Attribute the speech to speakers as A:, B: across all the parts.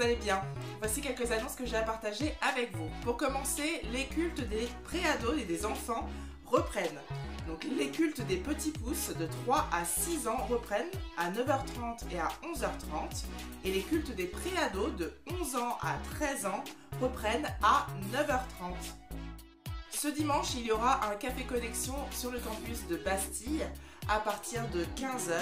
A: allez bien. Voici quelques annonces que j'ai à partager avec vous. Pour commencer, les cultes des préados et des enfants reprennent. Donc les cultes des petits pouces de 3 à 6 ans reprennent à 9h30 et à 11h30 et les cultes des préados de 11 ans à 13 ans reprennent à 9h30. Ce dimanche, il y aura un café connexion sur le campus de Bastille à partir de 15h.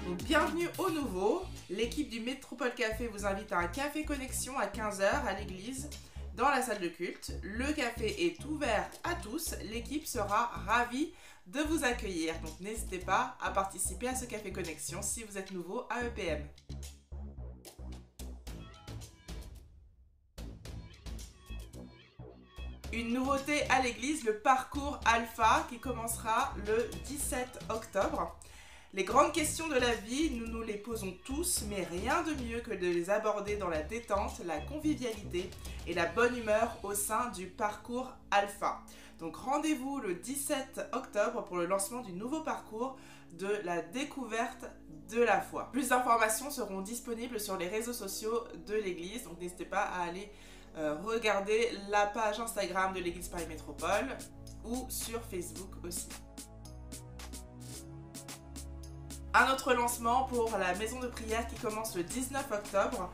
A: Donc bienvenue au nouveau. L'équipe du Métropole Café vous invite à un café connexion à 15h à l'église dans la salle de culte. Le café est ouvert à tous. L'équipe sera ravie de vous accueillir. Donc n'hésitez pas à participer à ce café connexion si vous êtes nouveau à EPM. Une nouveauté à l'église, le parcours Alpha qui commencera le 17 octobre. Les grandes questions de la vie, nous nous les posons tous, mais rien de mieux que de les aborder dans la détente, la convivialité et la bonne humeur au sein du parcours Alpha. Donc rendez-vous le 17 octobre pour le lancement du nouveau parcours de la découverte de la foi. Plus d'informations seront disponibles sur les réseaux sociaux de l'église, donc n'hésitez pas à aller regardez la page Instagram de l'Église Paris Métropole ou sur Facebook aussi. Un autre lancement pour la maison de prière qui commence le 19 octobre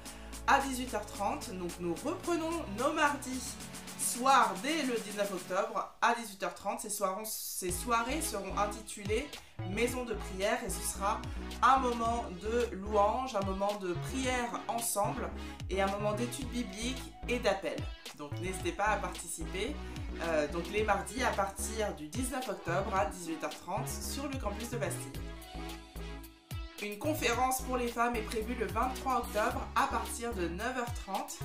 A: à 18h30. Donc nous reprenons nos mardis soirs dès le 19 octobre à 18h30. Ces soirées seront intitulées Maison de prière et ce sera un moment de louange, un moment de prière ensemble et un moment d'étude biblique et d'appel. Donc n'hésitez pas à participer donc les mardis à partir du 19 octobre à 18h30 sur le campus de Bastille. Une conférence pour les femmes est prévue le 23 octobre à partir de 9h30.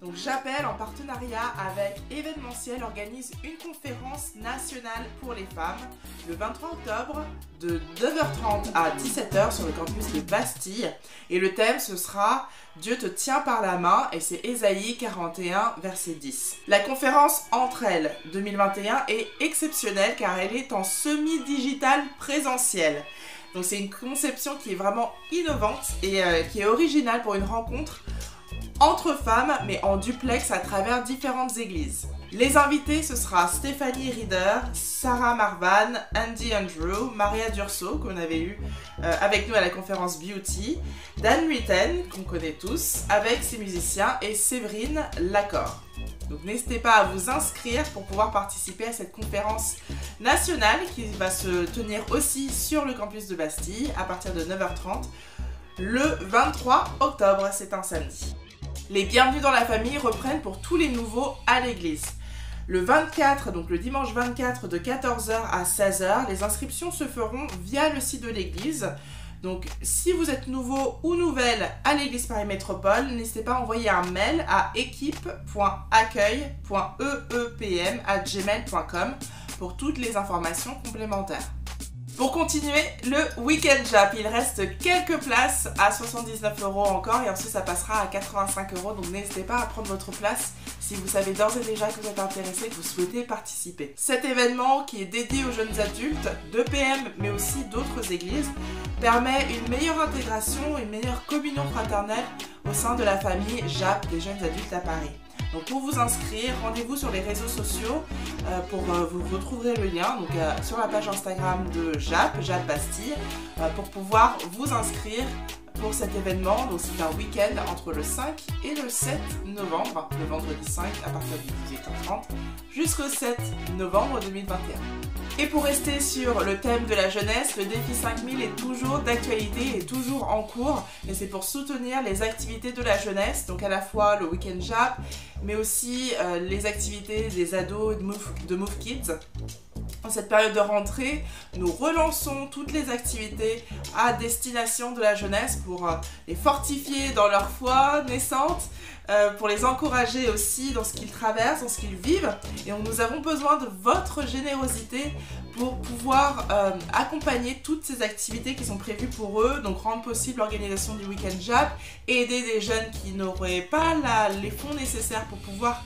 A: Donc j'appelle en partenariat avec Événementiel organise une conférence nationale pour les femmes le 23 octobre de 9h30 à 17h sur le campus de Bastille. Et le thème ce sera Dieu te tient par la main et c'est Ésaïe 41 verset 10. La conférence Entre elles 2021 est exceptionnelle car elle est en semi-digital présentiel. Donc c'est une conception qui est vraiment innovante et qui est originale pour une rencontre entre femmes mais en duplex à travers différentes églises. Les invités ce sera Stéphanie Rieder, Sarah Marvan, Andy Andrew, Maria Durso qu'on avait eu avec nous à la conférence Beauty, Dan Ritten qu'on connaît tous avec ses musiciens et Séverine Lacor. Donc n'hésitez pas à vous inscrire pour pouvoir participer à cette conférence nationale qui va se tenir aussi sur le campus de Bastille à partir de 9h30 le 23 octobre, c'est un samedi. Les bienvenus dans la famille reprennent pour tous les nouveaux à l'église. Le 24, donc le dimanche 24 de 14h à 16h, les inscriptions se feront via le site de l'église. Donc, si vous êtes nouveau ou nouvelle à l'Église Paris Métropole, n'hésitez pas à envoyer un mail à équipe.accueil.eepm@gmail.com pour toutes les informations complémentaires. Pour continuer, le Week-end Jap, il reste quelques places à 79 € encore et ensuite ça passera à 85 €. Donc n'hésitez pas à prendre votre place si vous savez d'ores et déjà que vous êtes intéressé et que vous souhaitez participer. Cet événement qui est dédié aux jeunes adultes d'EPM mais aussi d'autres églises permet une meilleure intégration, une meilleure communion fraternelle au sein de la famille Jap des jeunes adultes à Paris. Donc pour vous inscrire, rendez-vous sur les réseaux sociaux vous retrouverez le lien donc, sur la page Instagram de Jap Bastille pour pouvoir vous inscrire pour cet événement. Donc c'est un week-end entre le 5 et le 7 novembre, le vendredi 5 à partir de 18h30 jusqu'au 7 novembre 2021. Et pour rester sur le thème de la jeunesse, le défi 5000 est toujours d'actualité et toujours en cours. Et c'est pour soutenir les activités de la jeunesse, donc à la fois le Week-end Jap, mais aussi les activités des ados de Move Kids. En cette période de rentrée, nous relançons toutes les activités à destination de la jeunesse pour les fortifier dans leur foi naissante, pour les encourager aussi dans ce qu'ils traversent, dans ce qu'ils vivent. Et nous avons besoin de votre générosité pour pouvoir accompagner toutes ces activités qui sont prévues pour eux, donc rendre possible l'organisation du Week-end Jap et aider des jeunes qui n'auraient pas les fonds nécessaires pour pouvoir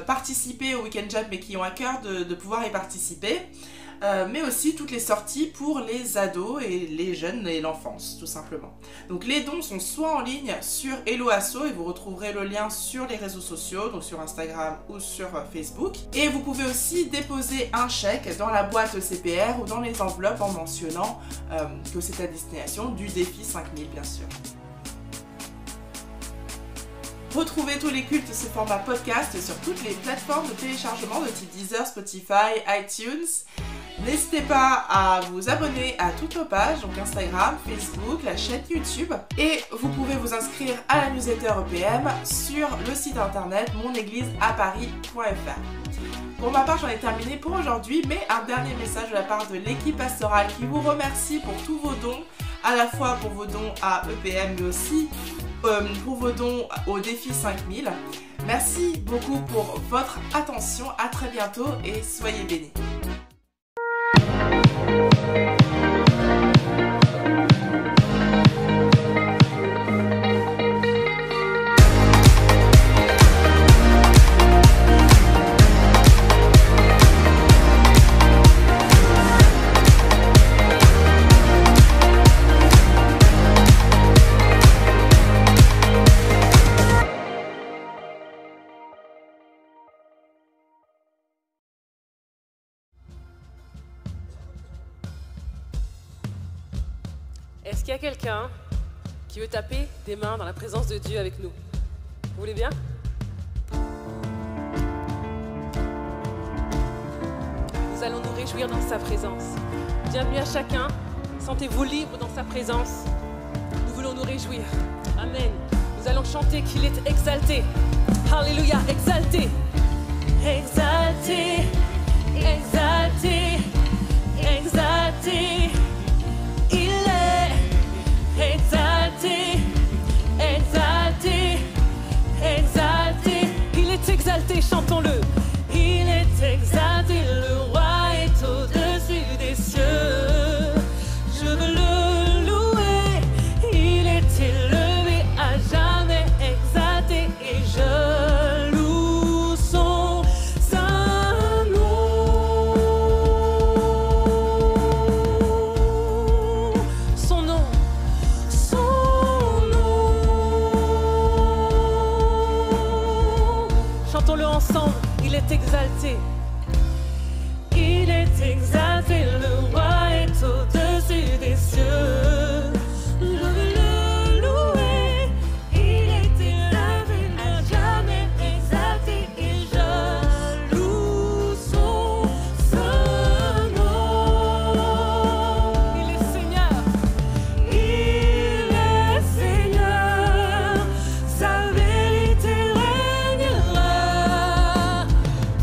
A: participer au Week-end Jap mais qui ont à cœur de pouvoir y participer. mais aussi toutes les sorties pour les ados et les jeunes et l'enfance, tout simplement. Donc les dons sont soit en ligne sur Hello Asso, et vous retrouverez le lien sur les réseaux sociaux, donc sur Instagram ou sur Facebook. Et vous pouvez aussi déposer un chèque dans la boîte CPR ou dans les enveloppes en mentionnant que c'est à destination du défi 5000, bien sûr. Retrouvez tous les cultes sous format podcast sur toutes les plateformes de téléchargement de type Deezer, Spotify, iTunes. N'hésitez pas à vous abonner à toutes nos pages, donc Instagram, Facebook, la chaîne YouTube. Et vous pouvez vous inscrire à la newsletter EPM sur le site internet monégliseaparis.fr. Pour ma part, j'en ai terminé pour aujourd'hui, mais un dernier message de la part de l'équipe pastorale qui vous remercie pour tous vos dons, à la fois pour vos dons à EPM, mais aussi pour vos dons au défi 5000. Merci beaucoup pour votre attention, à très bientôt et soyez bénis.
B: Est-ce qu'il y a quelqu'un qui veut taper des mains dans la présence de Dieu avec nous? Vous voulez bien? Nous allons nous réjouir dans sa présence. Bienvenue à chacun. Sentez-vous libre dans sa présence. Nous voulons nous réjouir. Amen. Nous allons chanter qu'il est exalté. Alléluia, exalté. Exalté, exalté, exalté. Il est exalté, exalté, exalté. Il est exalté, chantons-le. Il est exalté, le roi est au-dessus des cieux. Je veux le louer. Il est élevé à jamais, exalté, et je loue son saint nom. Son nom, son nom. Chantons-le ensemble. Il est exalté. Il est exalté, le roi est au-dessus des cieux. Je veux le louer. Il est élevé à jamais, exalté, et je loue son saint nom. Il est Seigneur. Il est Seigneur. Sa vérité régnera.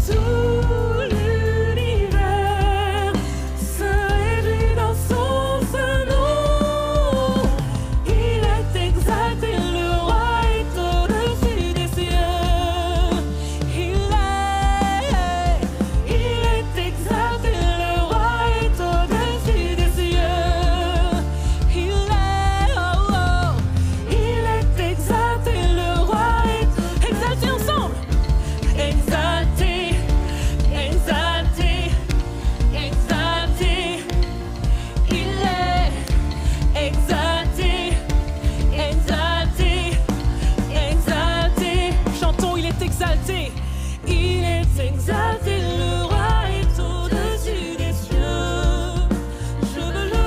B: Tout l'univers se réjouit dans son saint nom. Il est exalté, le roi est au-dessus des cieux. Il est exalté, le roi est au-dessus des cieux. Il est exalté, le roi est exalté ensemble. Exalté, exalté, exalté. Il est exalté, exalté, exalté. Chantons, il est exalté. Il est exalté, le roi est au-dessus des cieux. Je veux le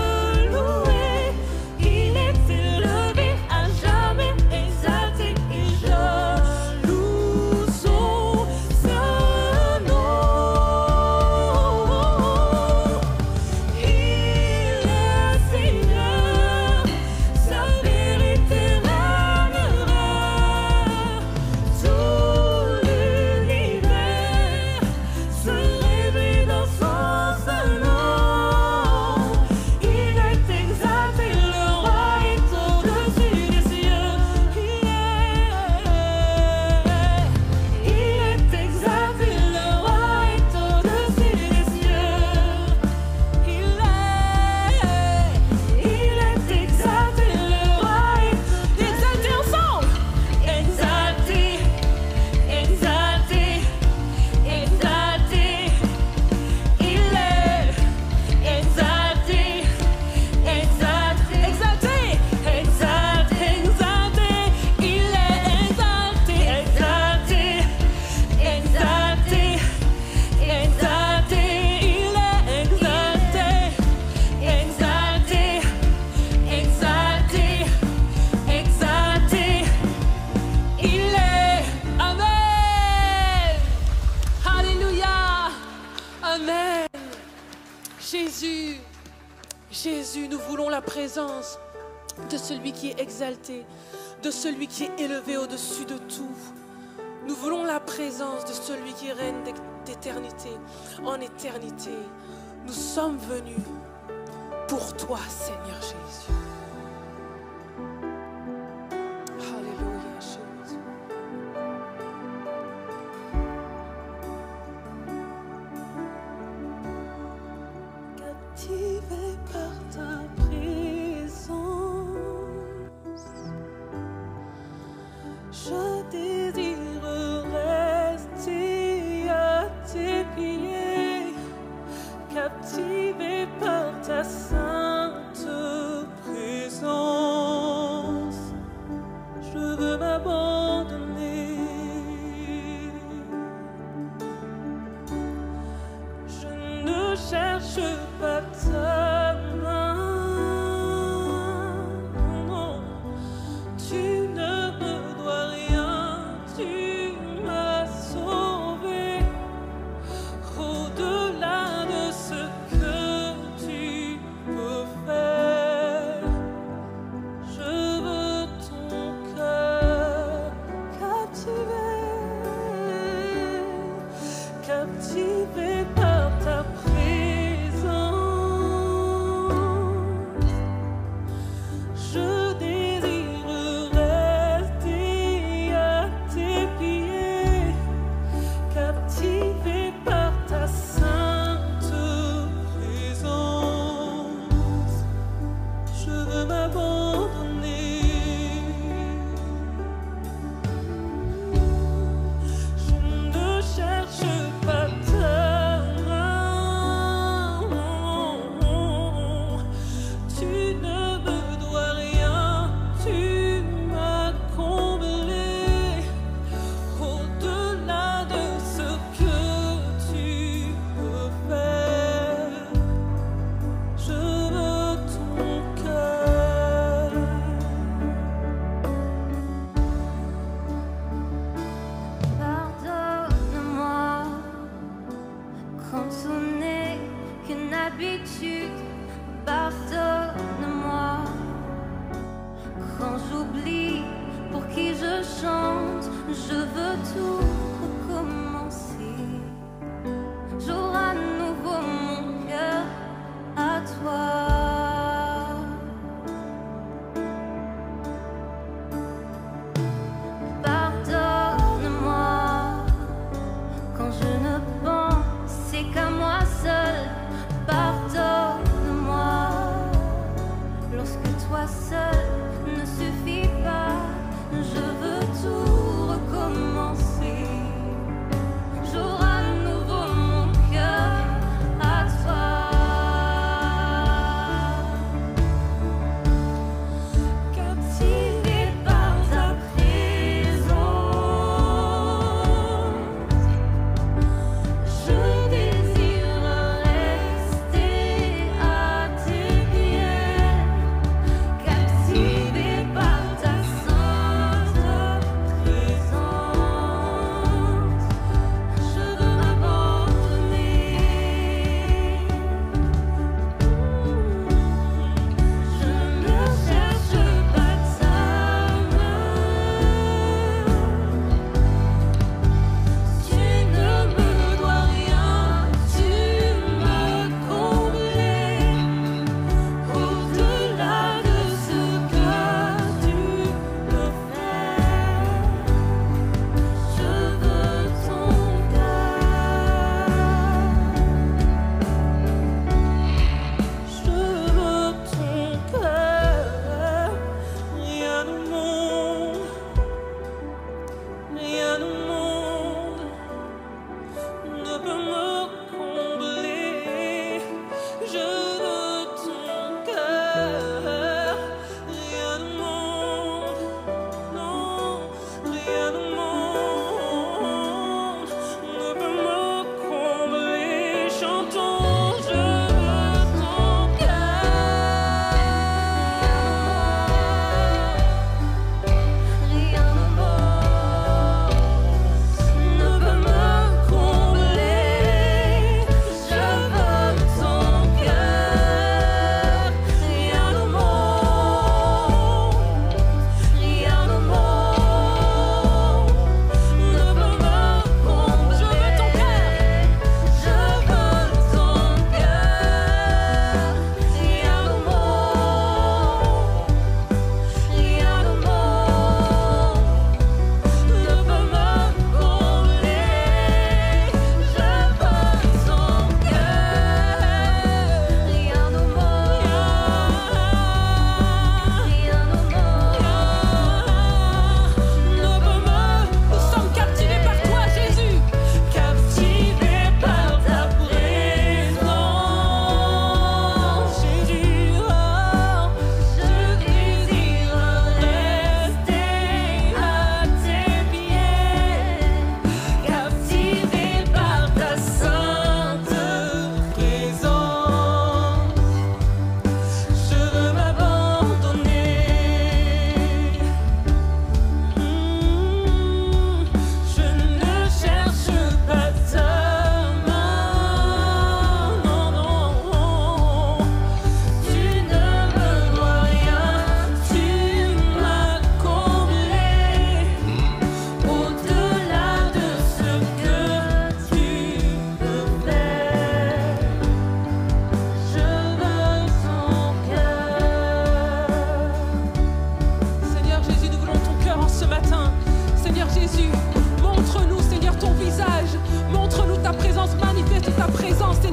B: louer. Il est élevé à jamais, exalté, et je loue son saint nom. Il est Seigneur, sa vérité régnera. Tout l'univers se Jésus, Jésus, nous voulons la présence de celui qui est exalté, de celui qui est élevé au-dessus de tout. Nous voulons la présence de celui qui règne d'éternité en éternité. Nous sommes venus pour toi, Seigneur Jésus. Alléluia, Jésus. Captivé par ta présence, je désire rester à tes pieds, captivé par ta sainte présence.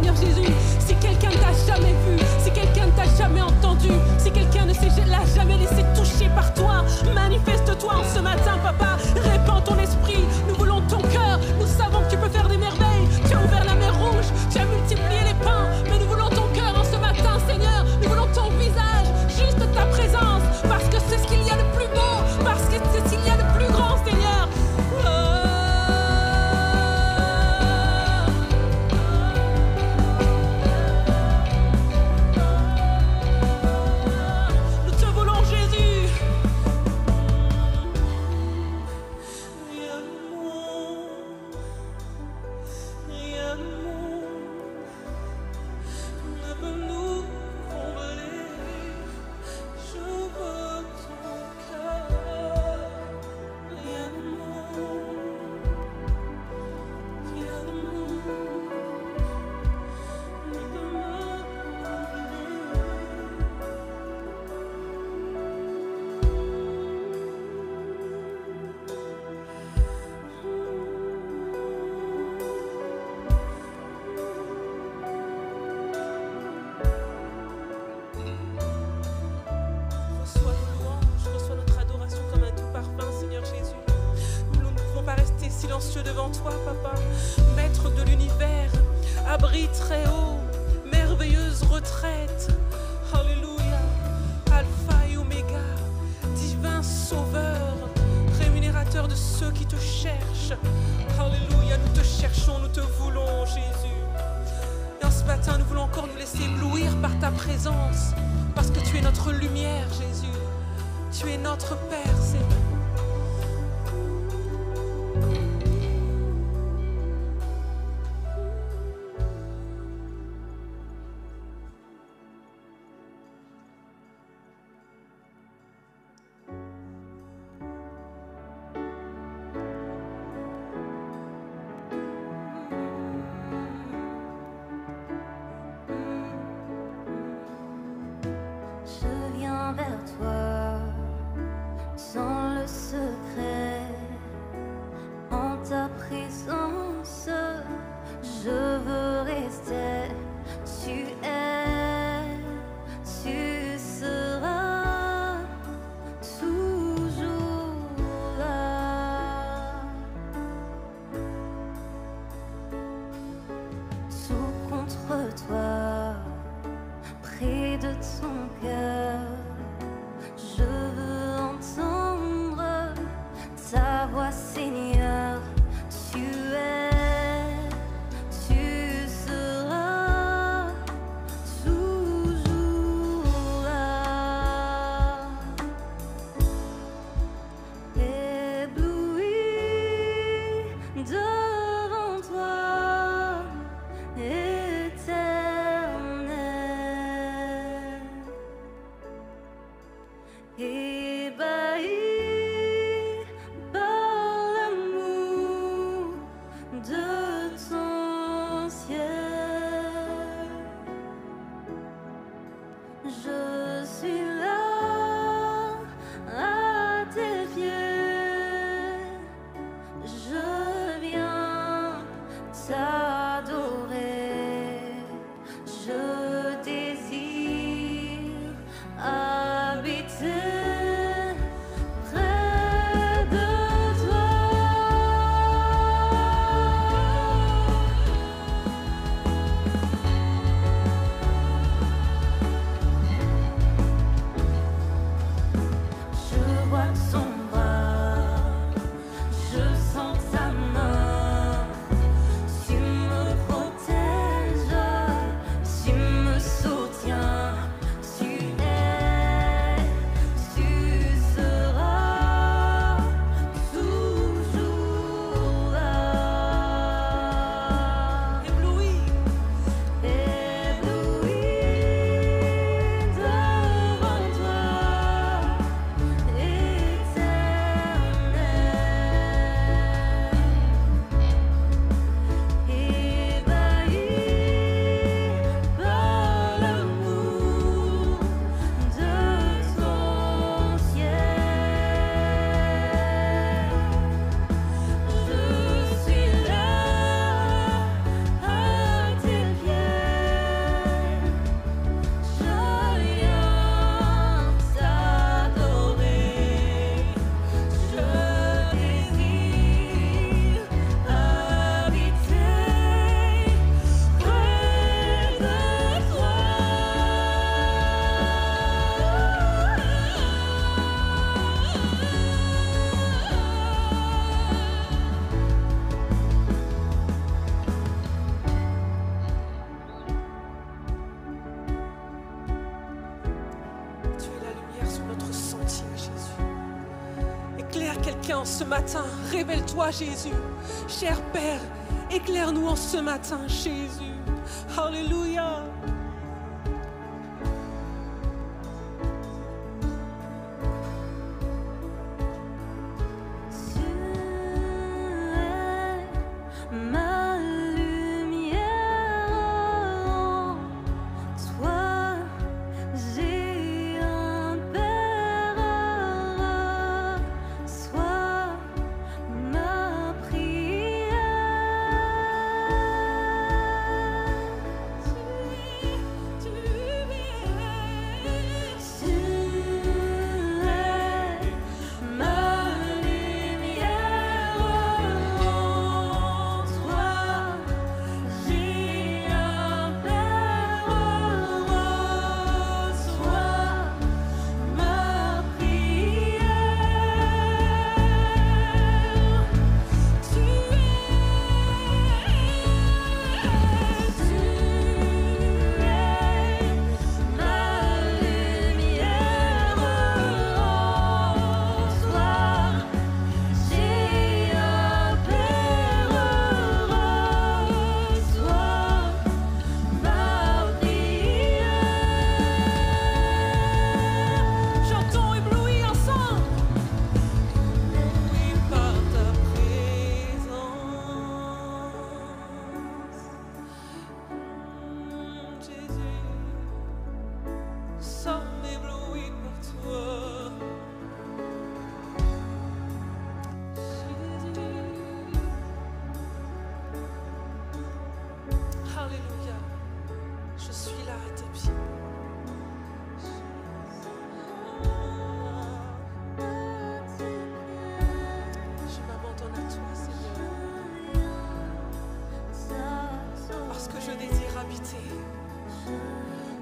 B: Seigneur Jésus. Si quelqu'un ne t'a jamais vu, si quelqu'un ne t'a jamais entendu, si quelqu'un ne l'a jamais laissé toucher par toi, manifeste-toi en ce matin, Papa. Répands ton esprit. Nous voulons ton cœur. Nous savons que tu peux faire des merveilles. Tu as ouvert la mer rouge, tu as multiplié les pains. Mais nous voulons ton cœur en ce matin, Seigneur. Nous voulons ton visage, juste ta présence. Parce que c'est ce qu'il y a de plus beau, parce que c'est ce qu'il y a de plus grand, Seigneur. Nous te voulons, Jésus. Rien de monde, rien de monde ne peut nous combler. Je veux ton cœur. Rien de monde, rien de monde ne peut me Reçois nos louanges, reçois notre adoration comme un doux parfum, Seigneur Jésus. Nous ne pouvons pas rester silencieux devant toi, Papa, Maître de l'univers, abri très haut, merveilleuse retraite. Alléluia, Alpha et Oméga, divin sauveur, rémunérateur de ceux qui te cherchent. Alléluia, nous te cherchons, nous te voulons, Jésus. Et en ce matin, nous voulons encore nous laisser éblouir par ta présence, parce que tu es notre lumière, Jésus. Tu es notre Père, Seigneur.
C: Je viens vers toi sans le secret, en ta présence, je veux rester. Tu es, tu seras toujours là. Tout contre toi, près de ton cœur, je veux entendre ta voix, Seigneur. Tu es, tu seras toujours là. Ébloui devant toi, éternel. Ébahi par l'amour de ton ciel, je suis là à tes pieds, je viens t'adorer, je désire habiter près de toi. Je vois ton bras, je sens ta main sur
B: quelqu'un en ce matin, révèle-toi Jésus. Cher Père, éclaire-nous en ce matin Jésus. Alléluia.
C: Ma lumière, en toi j'ai un Père, sois ma prière.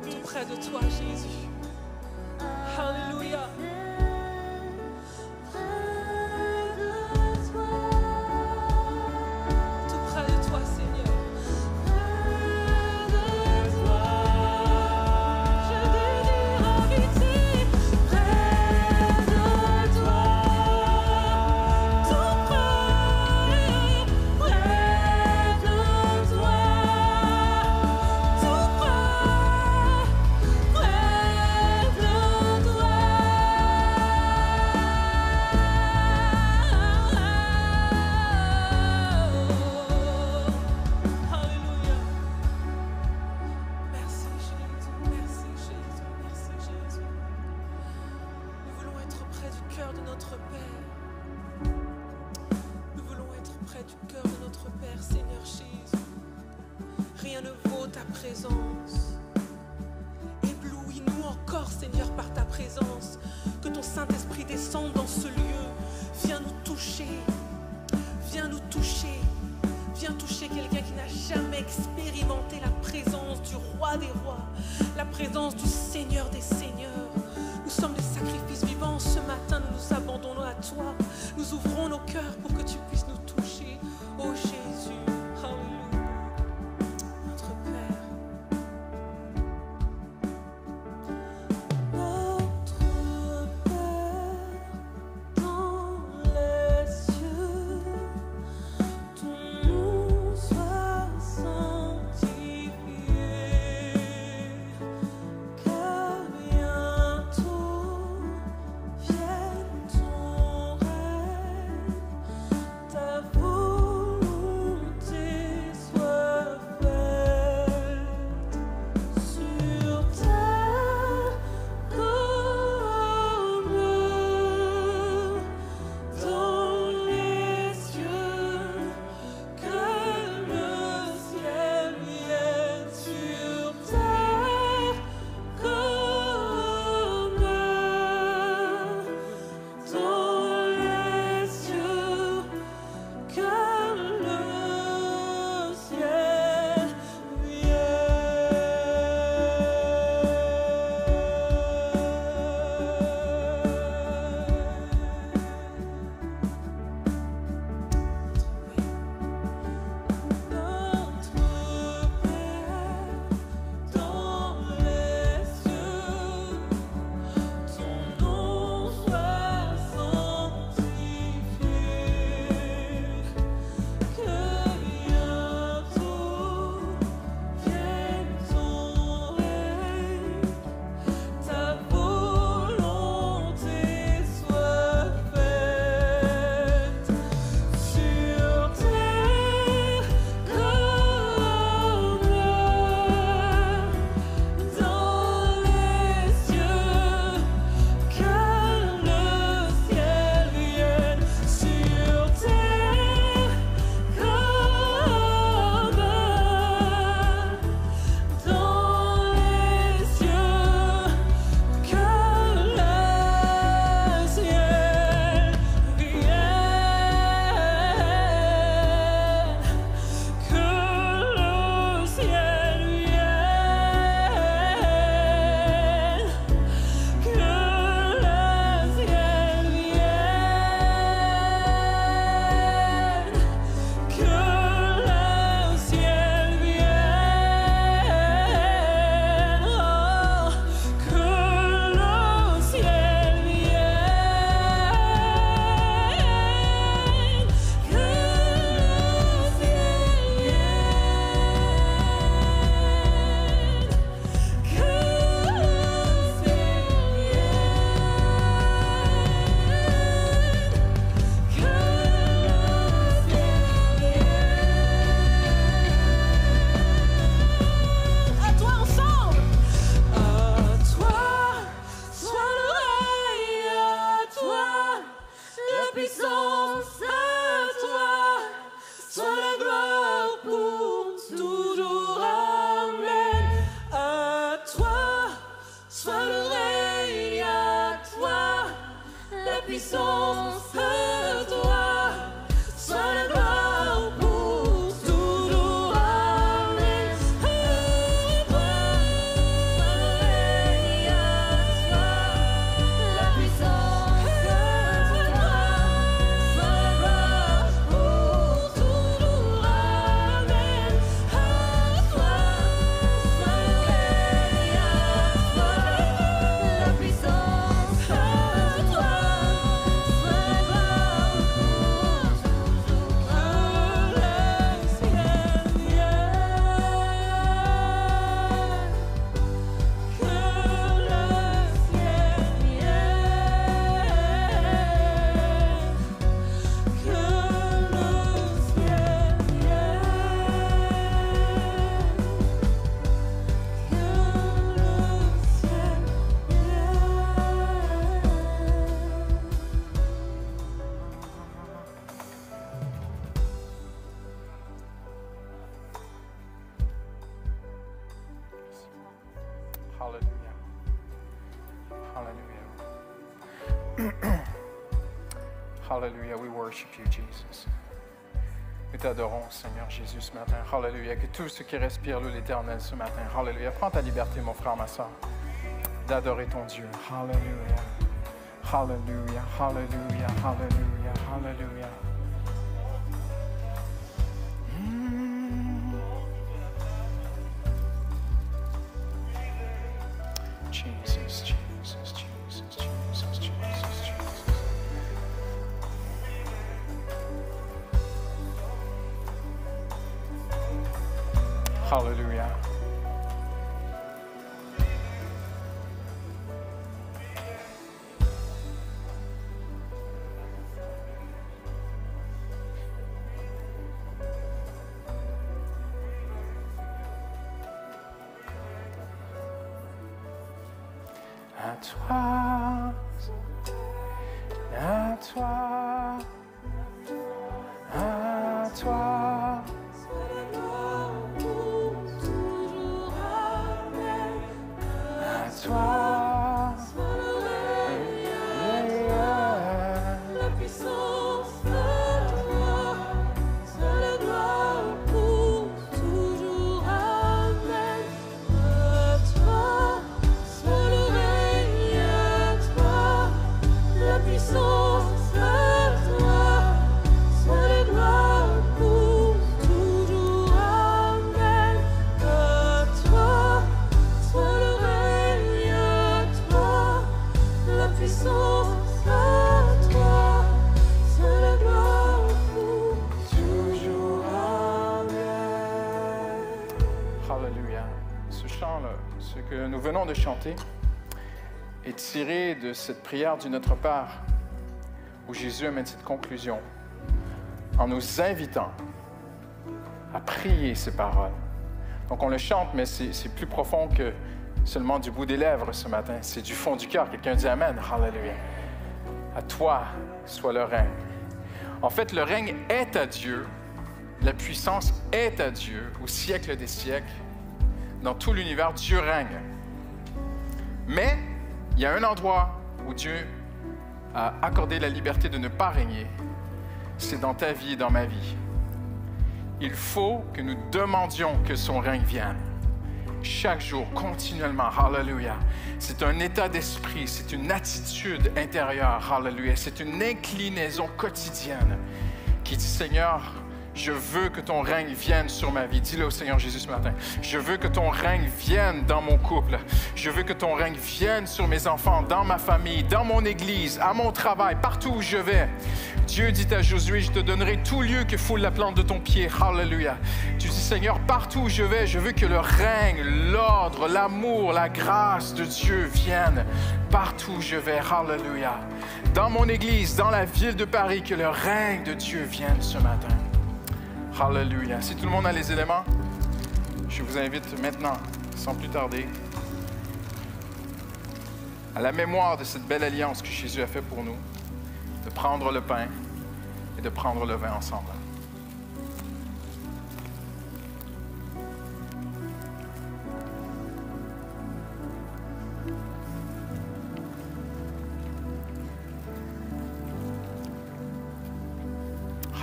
C: Tu
B: près de toi, Jésus. Alléluia. Tout près de toi, Seigneur. Je désire habiter près de toi. Tout près de toi. Tout Alléluia. Merci Jésus, merci Jésus, merci Jésus. Nous voulons être près du cœur de notre Père. Nous voulons être près du cœur de notre Père, Seigneur Jésus. Rien ne vaut ta présence. Éblouis-nous encore, Seigneur, par ta présence. Que ton Saint-Esprit descende dans ce lieu. Viens nous toucher. Viens nous toucher. Viens toucher quelqu'un qui n'a jamais expérimenté la présence du Roi des Rois, la présence du Seigneur des Seigneurs. Nous sommes des sacrifices vivants. Ce matin, nous nous abandonnons à toi. Nous ouvrons nos cœurs pour que tu puisses nous toucher. Oh Jésus, Alléluia. Notre Père. Notre Père dans les cieux, ton nom soit sanctifié, que bientôt vienne ton règne.
D: Hallelujah. We worship you, Jesus. Nous t'adorons, Seigneur Jésus, ce matin. Hallelujah. Que tout ce qui respire loue l'Éternel ce matin. Hallelujah. Prends ta liberté, mon frère, ma soeur, d'adorer ton Dieu. Hallelujah. Hallelujah. Hallelujah. Hallelujah. Hallelujah. Jesus, Jesus, Jesus, Jesus, Jesus, Jesus. Hallelujah. À toi, à toi, à toi. À toi,
C: La puissance de toi, seule gloire pour toujours. Amen. À toi, seul règne. À toi, la puissance de toi, seule gloire pour toujours. Amen. À toi, seul règne. À toi, la puissance de toi, seule gloire pour toujours. Amen.
D: Hallelujah. Ce chant-là, ce que nous venons de chanter, est tiré de cette prière du Notre Père, où Jésus amène cette conclusion en nous invitant à prier ces paroles. Donc on le chante, mais c'est plus profond que seulement du bout des lèvres ce matin. C'est du fond du cœur. Quelqu'un dit Amen. Hallelujah. À toi soit le règne. En fait, le règne est à Dieu. La puissance est à Dieu au siècle des siècles. Dans tout l'univers, Dieu règne. Mais il y a un endroit où Dieu a accordé la liberté de ne pas régner. C'est dans ta vie et dans ma vie. Il faut que nous demandions que son règne vienne. Chaque jour, continuellement. Hallelujah. C'est un état d'esprit, c'est une attitude intérieure. Hallelujah. C'est une inclinaison quotidienne qui dit, Seigneur, je veux que ton règne vienne sur ma vie. Dis-le au Seigneur Jésus ce matin. Je veux que ton règne vienne dans mon couple. Je veux que ton règne vienne sur mes enfants, dans ma famille, dans mon église, à mon travail, partout où je vais. Dieu dit à Josué, je te donnerai tout lieu que foule la plante de ton pied. Hallelujah. Tu dis, Seigneur, partout où je vais, je veux que le règne, l'ordre, l'amour, la grâce de Dieu viennent partout où je vais. Hallelujah. Dans mon église, dans la ville de Paris, que le règne de Dieu vienne ce matin. Hallelujah. Si tout le monde a les éléments, je vous invite maintenant, sans plus tarder, à la mémoire de cette belle alliance que Jésus a faite pour nous, de prendre le pain et de prendre le vin ensemble.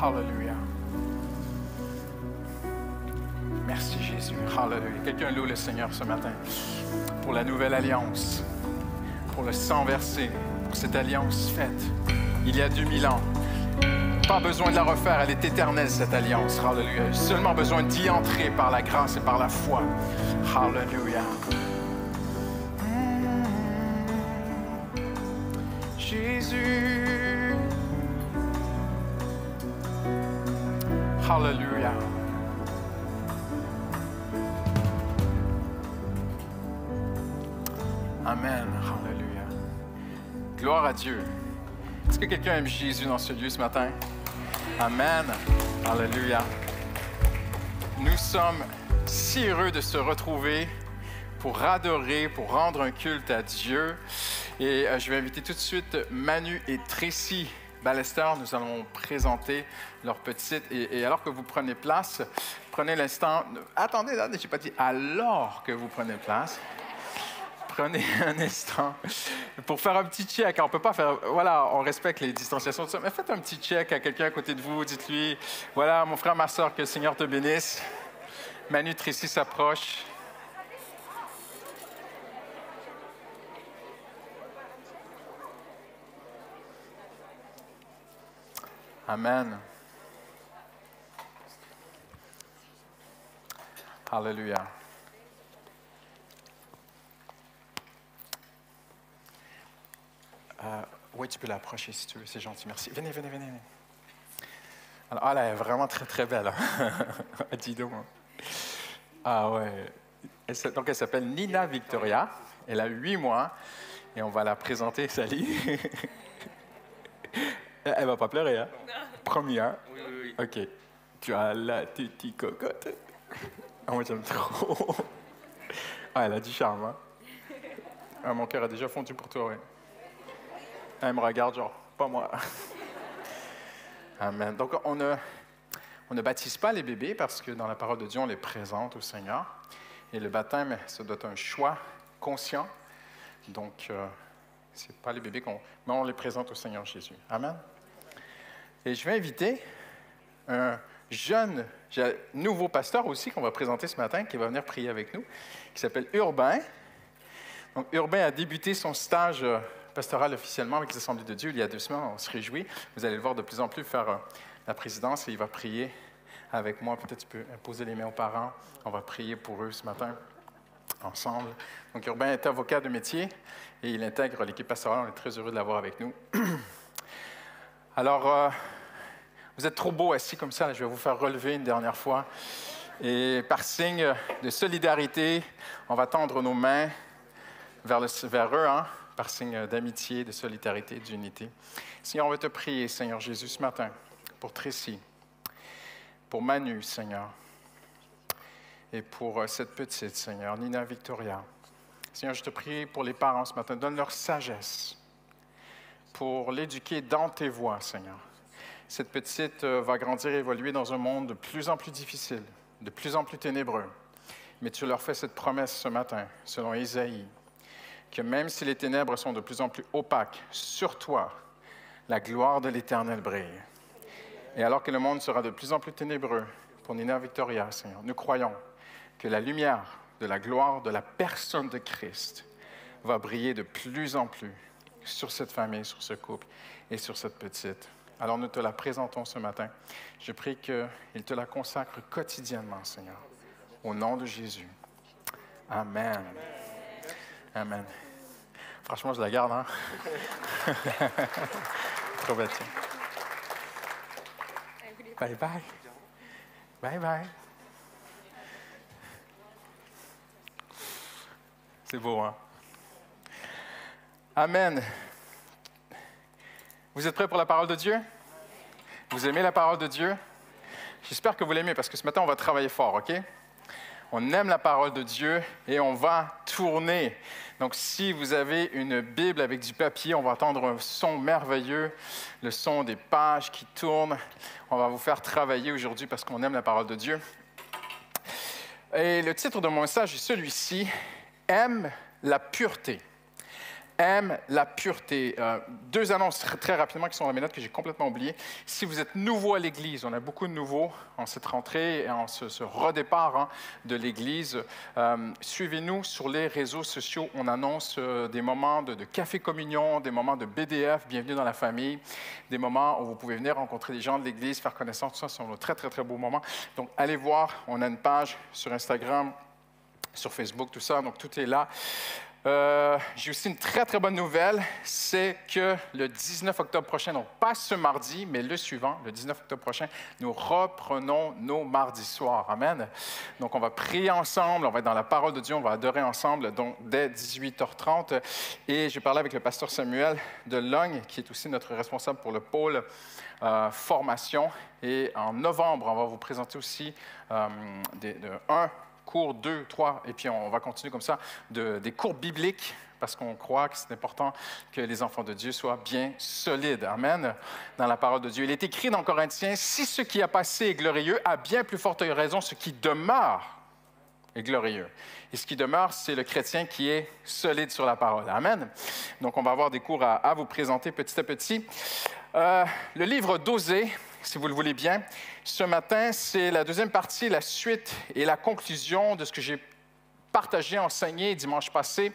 D: Hallelujah. Merci Jésus. Hallelujah. Quelqu'un loue le Seigneur ce matin pour la nouvelle alliance, pour le sang versé, pour cette alliance faite il y a 2000 ans. Pas besoin de la refaire, elle est éternelle cette alliance. Hallelujah. Seulement besoin d'y entrer par la grâce et par la foi. Hallelujah. Jésus. Hallelujah. Amen. Hallelujah. Gloire à Dieu. Est-ce que quelqu'un aime Jésus dans ce lieu ce matin? Amen. Hallelujah. Nous sommes si heureux de se retrouver pour adorer, pour rendre un culte à Dieu. Et je vais inviter tout de suite Manu et Tracy Ballester. Nous allons présenter leur petite. Et alors que vous prenez place, prenez l'instant. Attendez, là, je n'ai pas dit alors que vous prenez place. prenez un instant pour faire un petit check. On ne peut pas faire... Voilà, on respecte les distanciations, tout ça, mais faites un petit check à quelqu'un à côté de vous. Dites-lui, voilà, mon frère, ma soeur, que le Seigneur te bénisse. Manu Tracy s'approche. Amen. Alléluia. Oui, tu peux l'approcher si tu veux, c'est gentil, merci. Venez, venez, venez. Alors, elle est vraiment très, très belle. Hein? Dis donc. Ah ouais. Donc, elle s'appelle Nina Victoria. Elle a 8 mois et on va la présenter. Salut. Elle va pas pleurer, hein? Promis, hein?
E: Oui, oui,
D: oui. OK. Tu as la petite cocotte. Ah, moi, j'aime trop. Ah, elle a du charme, hein? Ah, mon cœur a déjà fondu pour toi, oui. Elle me regarde, genre, pas moi. Amen. Donc, on ne baptise pas les bébés parce que dans la parole de Dieu, on les présente au Seigneur. Et le baptême, ça doit être un choix conscient. Donc, ce n'est pas les bébés mais on les présente au Seigneur Jésus. Amen. Et je vais inviter un jeune, nouveau pasteur aussi qu'on va présenter ce matin, qui va venir prier avec nous, qui s'appelle Urbain. Donc, Urbain a débuté son stage pastoral officiellement avec les Assemblées de Dieu il y a 2 semaines. On se réjouit. Vous allez le voir de plus en plus faire la présidence et il va prier avec moi. Peut-être tu peux imposer les mains aux parents. On va prier pour eux ce matin ensemble. Donc, Urbain est avocat de métier et il intègre l'équipe pastorale. On est très heureux de l'avoir avec nous. Alors, vous êtes trop beaux assis comme ça. Là, je vais vous faire relever une dernière fois. Et par signe de solidarité, on va tendre nos mains vers eux, hein, par signe d'amitié, de solidarité, d'unité. Seigneur, on veut te prier, Seigneur Jésus, ce matin, pour Tracy, pour Manu, Seigneur, et pour cette petite, Seigneur, Nina Victoria. Seigneur, je te prie pour les parents ce matin, donne leur sagesse pour l'éduquer dans tes voies, Seigneur. Cette petite va grandir et évoluer dans un monde de plus en plus difficile, de plus en plus ténébreux. Mais tu leur fais cette promesse ce matin, selon Isaïe, que même si les ténèbres sont de plus en plus opaques, sur toi, la gloire de l'Éternel brille. Et alors que le monde sera de plus en plus ténébreux pour Nina Victoria, Seigneur, nous croyons que la lumière de la gloire de la personne de Christ va briller de plus en plus sur cette famille, sur ce couple et sur cette petite. Alors nous te la présentons ce matin. Je prie qu'il te la consacre quotidiennement, Seigneur. Au nom de Jésus. Amen. Amen. Franchement, je la garde, hein? Trop bête. Bye bye. Bye bye. C'est beau, hein? Amen. Vous êtes prêts pour la parole de Dieu? Vous aimez la parole de Dieu? J'espère que vous l'aimez parce que ce matin, on va travailler fort, OK? On aime la parole de Dieu et on va tourner. Donc, si vous avez une Bible avec du papier, on va entendre un son merveilleux, le son des pages qui tournent. On va vous faire travailler aujourd'hui parce qu'on aime la parole de Dieu. Et le titre de mon message est celui-ci, « Aime la pureté ». Aime la pureté. 2 annonces très rapidement qui sont dans mes notes que j'ai complètement oubliées. Si vous êtes nouveau à l'Église, on a beaucoup de nouveaux en cette rentrée et en ce redépart de l'Église. Suivez-nous sur les réseaux sociaux. On annonce des moments de café communion, des moments de BDF, bienvenue dans la famille, des moments où vous pouvez venir rencontrer des gens de l'Église, faire connaissance. Tout ça, ce sont de très, très, très beaux moments. Donc, allez voir. On a une page sur Instagram, sur Facebook, tout ça. Donc, tout est là. J'ai aussi une très, très bonne nouvelle, c'est que le 19 octobre prochain, donc pas ce mardi, mais le suivant, le 19 octobre prochain, nous reprenons nos mardis soirs. Amen. Donc, on va prier ensemble, on va être dans la parole de Dieu, on va adorer ensemble, donc dès 18h30. Et j'ai parlé avec le pasteur Samuel de Logne, qui est aussi notre responsable pour le pôle formation. Et en novembre, on va vous présenter aussi un cours 2, 3, et puis on va continuer comme ça, des cours bibliques, parce qu'on croit que c'est important que les enfants de Dieu soient bien solides. Amen. Dans la parole de Dieu. Il est écrit dans Corinthiens, « Si ce qui a passé est glorieux, à bien plus forte raison, ce qui demeure et glorieux. Et ce qui demeure, c'est le chrétien qui est solide sur la parole. Amen. Donc, on va avoir des cours à vous présenter petit à petit. Le livre d'Osée, si vous le voulez bien, ce matin, c'est la deuxième partie, la suite et la conclusion de ce que j'ai partagé, enseigné dimanche passé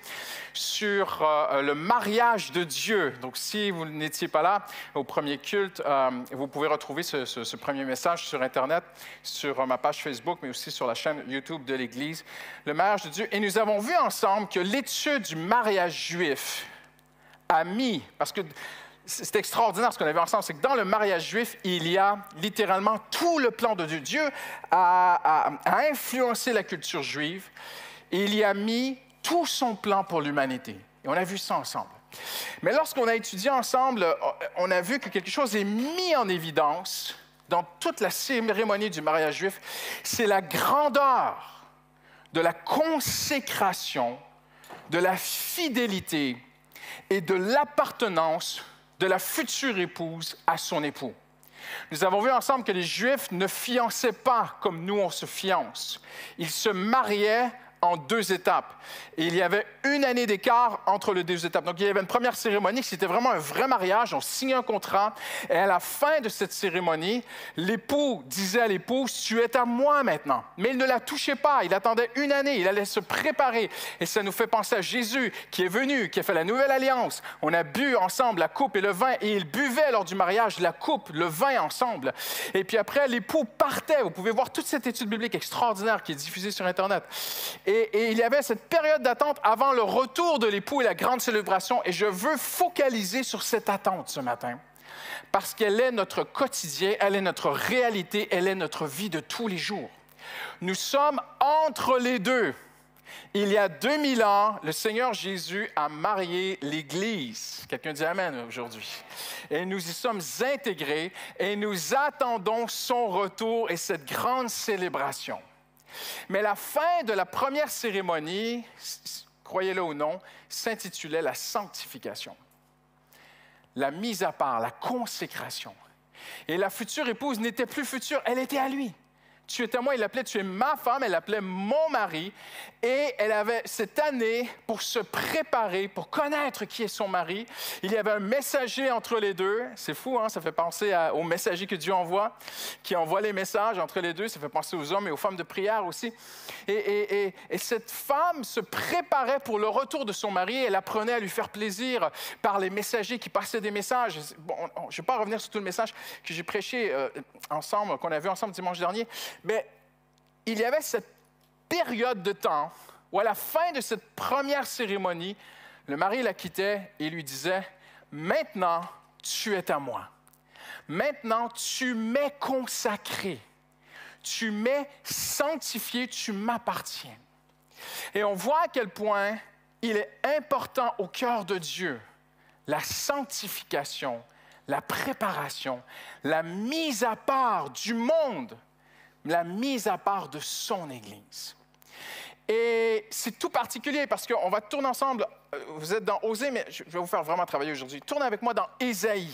D: sur le mariage de Dieu. Donc, si vous n'étiez pas là au premier culte, vous pouvez retrouver ce premier message sur Internet, sur ma page Facebook, mais aussi sur la chaîne YouTube de l'Église, le mariage de Dieu. Et nous avons vu ensemble que l'étude du mariage juif a mis, parce que c'est extraordinaire ce qu'on a vu ensemble, c'est que dans le mariage juif, il y a littéralement tout le plan de Dieu. Dieu a influencé la culture juive. Et il y a mis tout son plan pour l'humanité. Et on a vu ça ensemble. Mais lorsqu'on a étudié ensemble, on a vu que quelque chose est mis en évidence dans toute la cérémonie du mariage juif. C'est la grandeur de la consécration, de la fidélité et de l'appartenance de la future épouse à son époux. Nous avons vu ensemble que les Juifs ne fiançaient pas comme nous on se fiance. Ils se mariaient en 2 étapes. Et il y avait 1 année d'écart entre les 2 étapes. Donc, il y avait une première cérémonie, c'était vraiment un vrai mariage. On signait un contrat. Et à la fin de cette cérémonie, l'époux disait à l'épouse, « Tu es à moi maintenant. » Mais il ne la touchait pas. Il attendait 1 année. Il allait se préparer. Et ça nous fait penser à Jésus qui est venu, qui a fait la nouvelle alliance. On a bu ensemble la coupe et le vin. Et ils buvaient lors du mariage la coupe, le vin ensemble. Et puis après, l'époux partait. Vous pouvez voir toute cette étude biblique extraordinaire qui est diffusée sur Internet. Et il y avait cette période d'attente avant le retour de l'époux et la grande célébration. Et je veux focaliser sur cette attente ce matin, parce qu'elle est notre quotidien, elle est notre réalité, elle est notre vie de tous les jours. Nous sommes entre les deux. Il y a 2000 ans, le Seigneur Jésus a marié l'Église. Quelqu'un dit Amen aujourd'hui. Et nous y sommes intégrés et nous attendons son retour et cette grande célébration. Mais la fin de la première cérémonie, croyez-le ou non, s'intitulait la sanctification. La mise à part, la consécration. Et la future épouse n'était plus future, elle était à lui. Tu es à moi, il l'appelait, tu es ma femme, elle l'appelait mon mari. Et elle avait cette année pour se préparer, pour connaître qui est son mari. Il y avait un messager entre les deux. C'est fou, hein? Ça fait penser au messager que Dieu envoie, qui envoie les messages entre les deux. Ça fait penser aux hommes et aux femmes de prière aussi. Et cette femme se préparait pour le retour de son mari. Elle apprenait à lui faire plaisir par les messagers qui passaient des messages. Bon, je ne vais pas revenir sur tout le message que j'ai prêché ensemble, qu'on a vu ensemble dimanche dernier. Mais il y avait cette période de temps où, à la fin de cette première cérémonie, le mari la quittait et lui disait « Maintenant, tu es à moi. Maintenant, tu m'es consacré. Tu m'es sanctifié, tu m'appartiens. » Et on voit à quel point il est important au cœur de Dieu, la sanctification, la préparation, la mise à part du monde, la mise à part de son Église. Et c'est tout particulier parce qu'on va tourner ensemble. Vous êtes dans Osée, mais je vais vous faire vraiment travailler aujourd'hui. Tournez avec moi dans Ésaïe.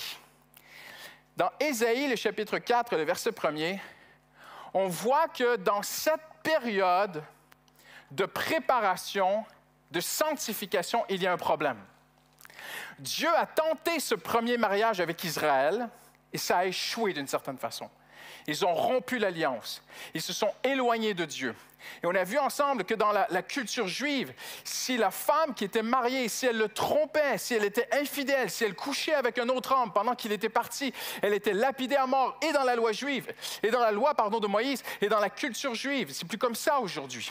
D: Dans Ésaïe, le chapitre 4, le verset 1er, on voit que dans cette période de préparation, de sanctification, il y a un problème. Dieu a tenté ce premier mariage avec Israël et ça a échoué d'une certaine façon. Ils ont rompu l'alliance. Ils se sont éloignés de Dieu. Et on a vu ensemble que dans la culture juive, si la femme qui était mariée, si elle le trompait, si elle était infidèle, si elle couchait avec un autre homme pendant qu'il était parti, elle était lapidée à mort et dans la loi juive, et dans la loi, de Moïse, et dans la culture juive. C'est plus comme ça aujourd'hui.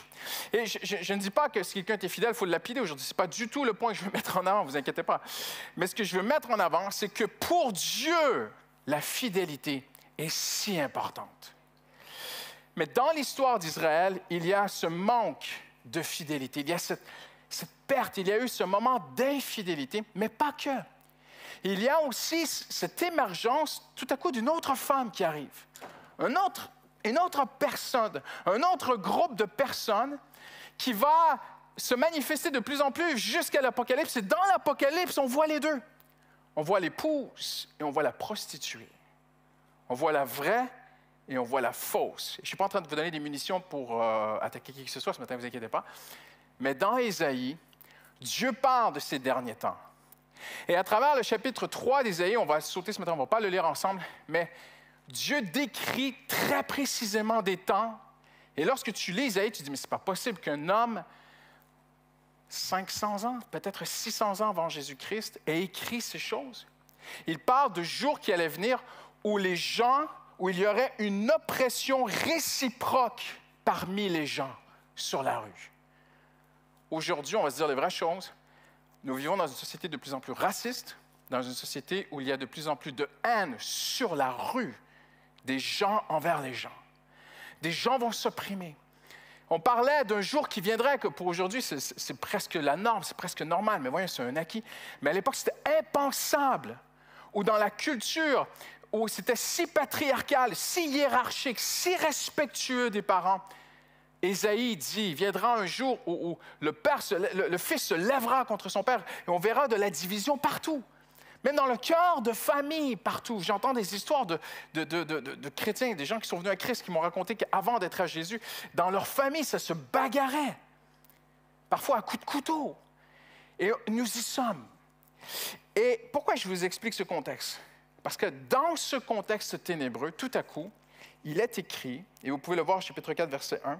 D: Et je ne dis pas que si quelqu'un est fidèle, il faut le lapider aujourd'hui. Ce n'est pas du tout le point que je veux mettre en avant, ne vous inquiétez pas. Mais ce que je veux mettre en avant, c'est que pour Dieu, la fidélité est si importante. Mais dans l'histoire d'Israël, il y a ce manque de fidélité, il y a cette perte, il y a eu ce moment d'infidélité, mais pas que. Il y a aussi cette émergence tout à coup d'une autre femme qui arrive, une autre personne, un autre groupe de personnes qui va se manifester de plus en plus jusqu'à l'Apocalypse. Et dans l'Apocalypse, on voit les deux. On voit l'épouse et on voit la prostituée. On voit la vraie et on voit la fausse. Je ne suis pas en train de vous donner des munitions pour attaquer qui que ce soit ce matin, ne vous inquiétez pas. Mais dans Ésaïe, Dieu parle de ces derniers temps. Et à travers le chapitre 3 d'Ésaïe, on va sauter ce matin, on ne va pas le lire ensemble, mais Dieu décrit très précisément des temps. Et lorsque tu lis Ésaïe, tu te dis, mais ce n'est pas possible qu'un homme, 500 ans, peut-être 600 ans avant Jésus-Christ, ait écrit ces choses. Il parle de jours qui allaient venir où il y aurait une oppression réciproque parmi les gens sur la rue. Aujourd'hui, on va se dire les vraies choses. Nous vivons dans une société de plus en plus raciste, dans une société où il y a de plus en plus de haine sur la rue, des gens envers les gens. Des gens vont s'opprimer. On parlait d'un jour qui viendrait, que pour aujourd'hui, c'est presque la norme, c'est presque normal, mais voyons, c'est un acquis. Mais à l'époque, c'était impensable. Ou dans la culture, où c'était si patriarcal, si hiérarchique, si respectueux des parents. Ésaïe dit, il viendra un jour où le fils se lèvera contre son père et on verra de la division partout. Même dans le cœur de famille, partout. J'entends des histoires de chrétiens, des gens qui sont venus à Christ, qui m'ont raconté qu'avant d'être à Jésus, dans leur famille, ça se bagarrait. Parfois à coups de couteau. Et nous y sommes. Et pourquoi je vous explique ce contexte? Parce que dans ce contexte ténébreux, tout à coup, il est écrit, et vous pouvez le voir au chapitre 4, verset 1,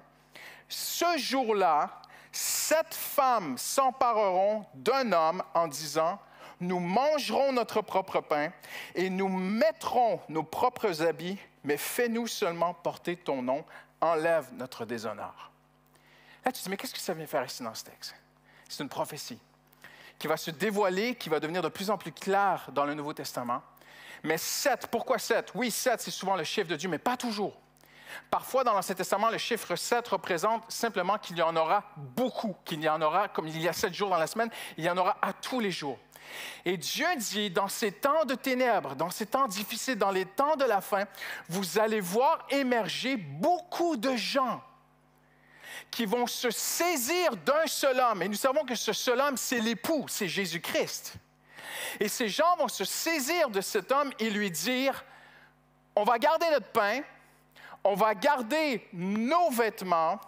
D: « Ce jour-là, 7 femmes s'empareront d'un homme en disant, « Nous mangerons notre propre pain et nous mettrons nos propres habits, mais fais-nous seulement porter ton nom, enlève notre déshonneur. » Là, tu te dis, mais qu'est-ce que ça vient faire ici dans ce texte? C'est une prophétie qui va se dévoiler, qui va devenir de plus en plus claire dans le Nouveau Testament. Mais 7, pourquoi 7? Oui, 7, c'est souvent le chiffre de Dieu, mais pas toujours. Parfois, dans l'Ancien Testament, le chiffre 7 représente simplement qu'il y en aura beaucoup, qu'il y en aura, comme il y a 7 jours dans la semaine, il y en aura à tous les jours. Et Dieu dit, dans ces temps de ténèbres, dans ces temps difficiles, dans les temps de la fin, vous allez voir émerger beaucoup de gens qui vont se saisir d'un seul homme. Et nous savons que ce seul homme, c'est l'époux, c'est Jésus-Christ. Et ces gens vont se saisir de cet homme et lui dire, on va garder notre pain, on va garder nos vêtements,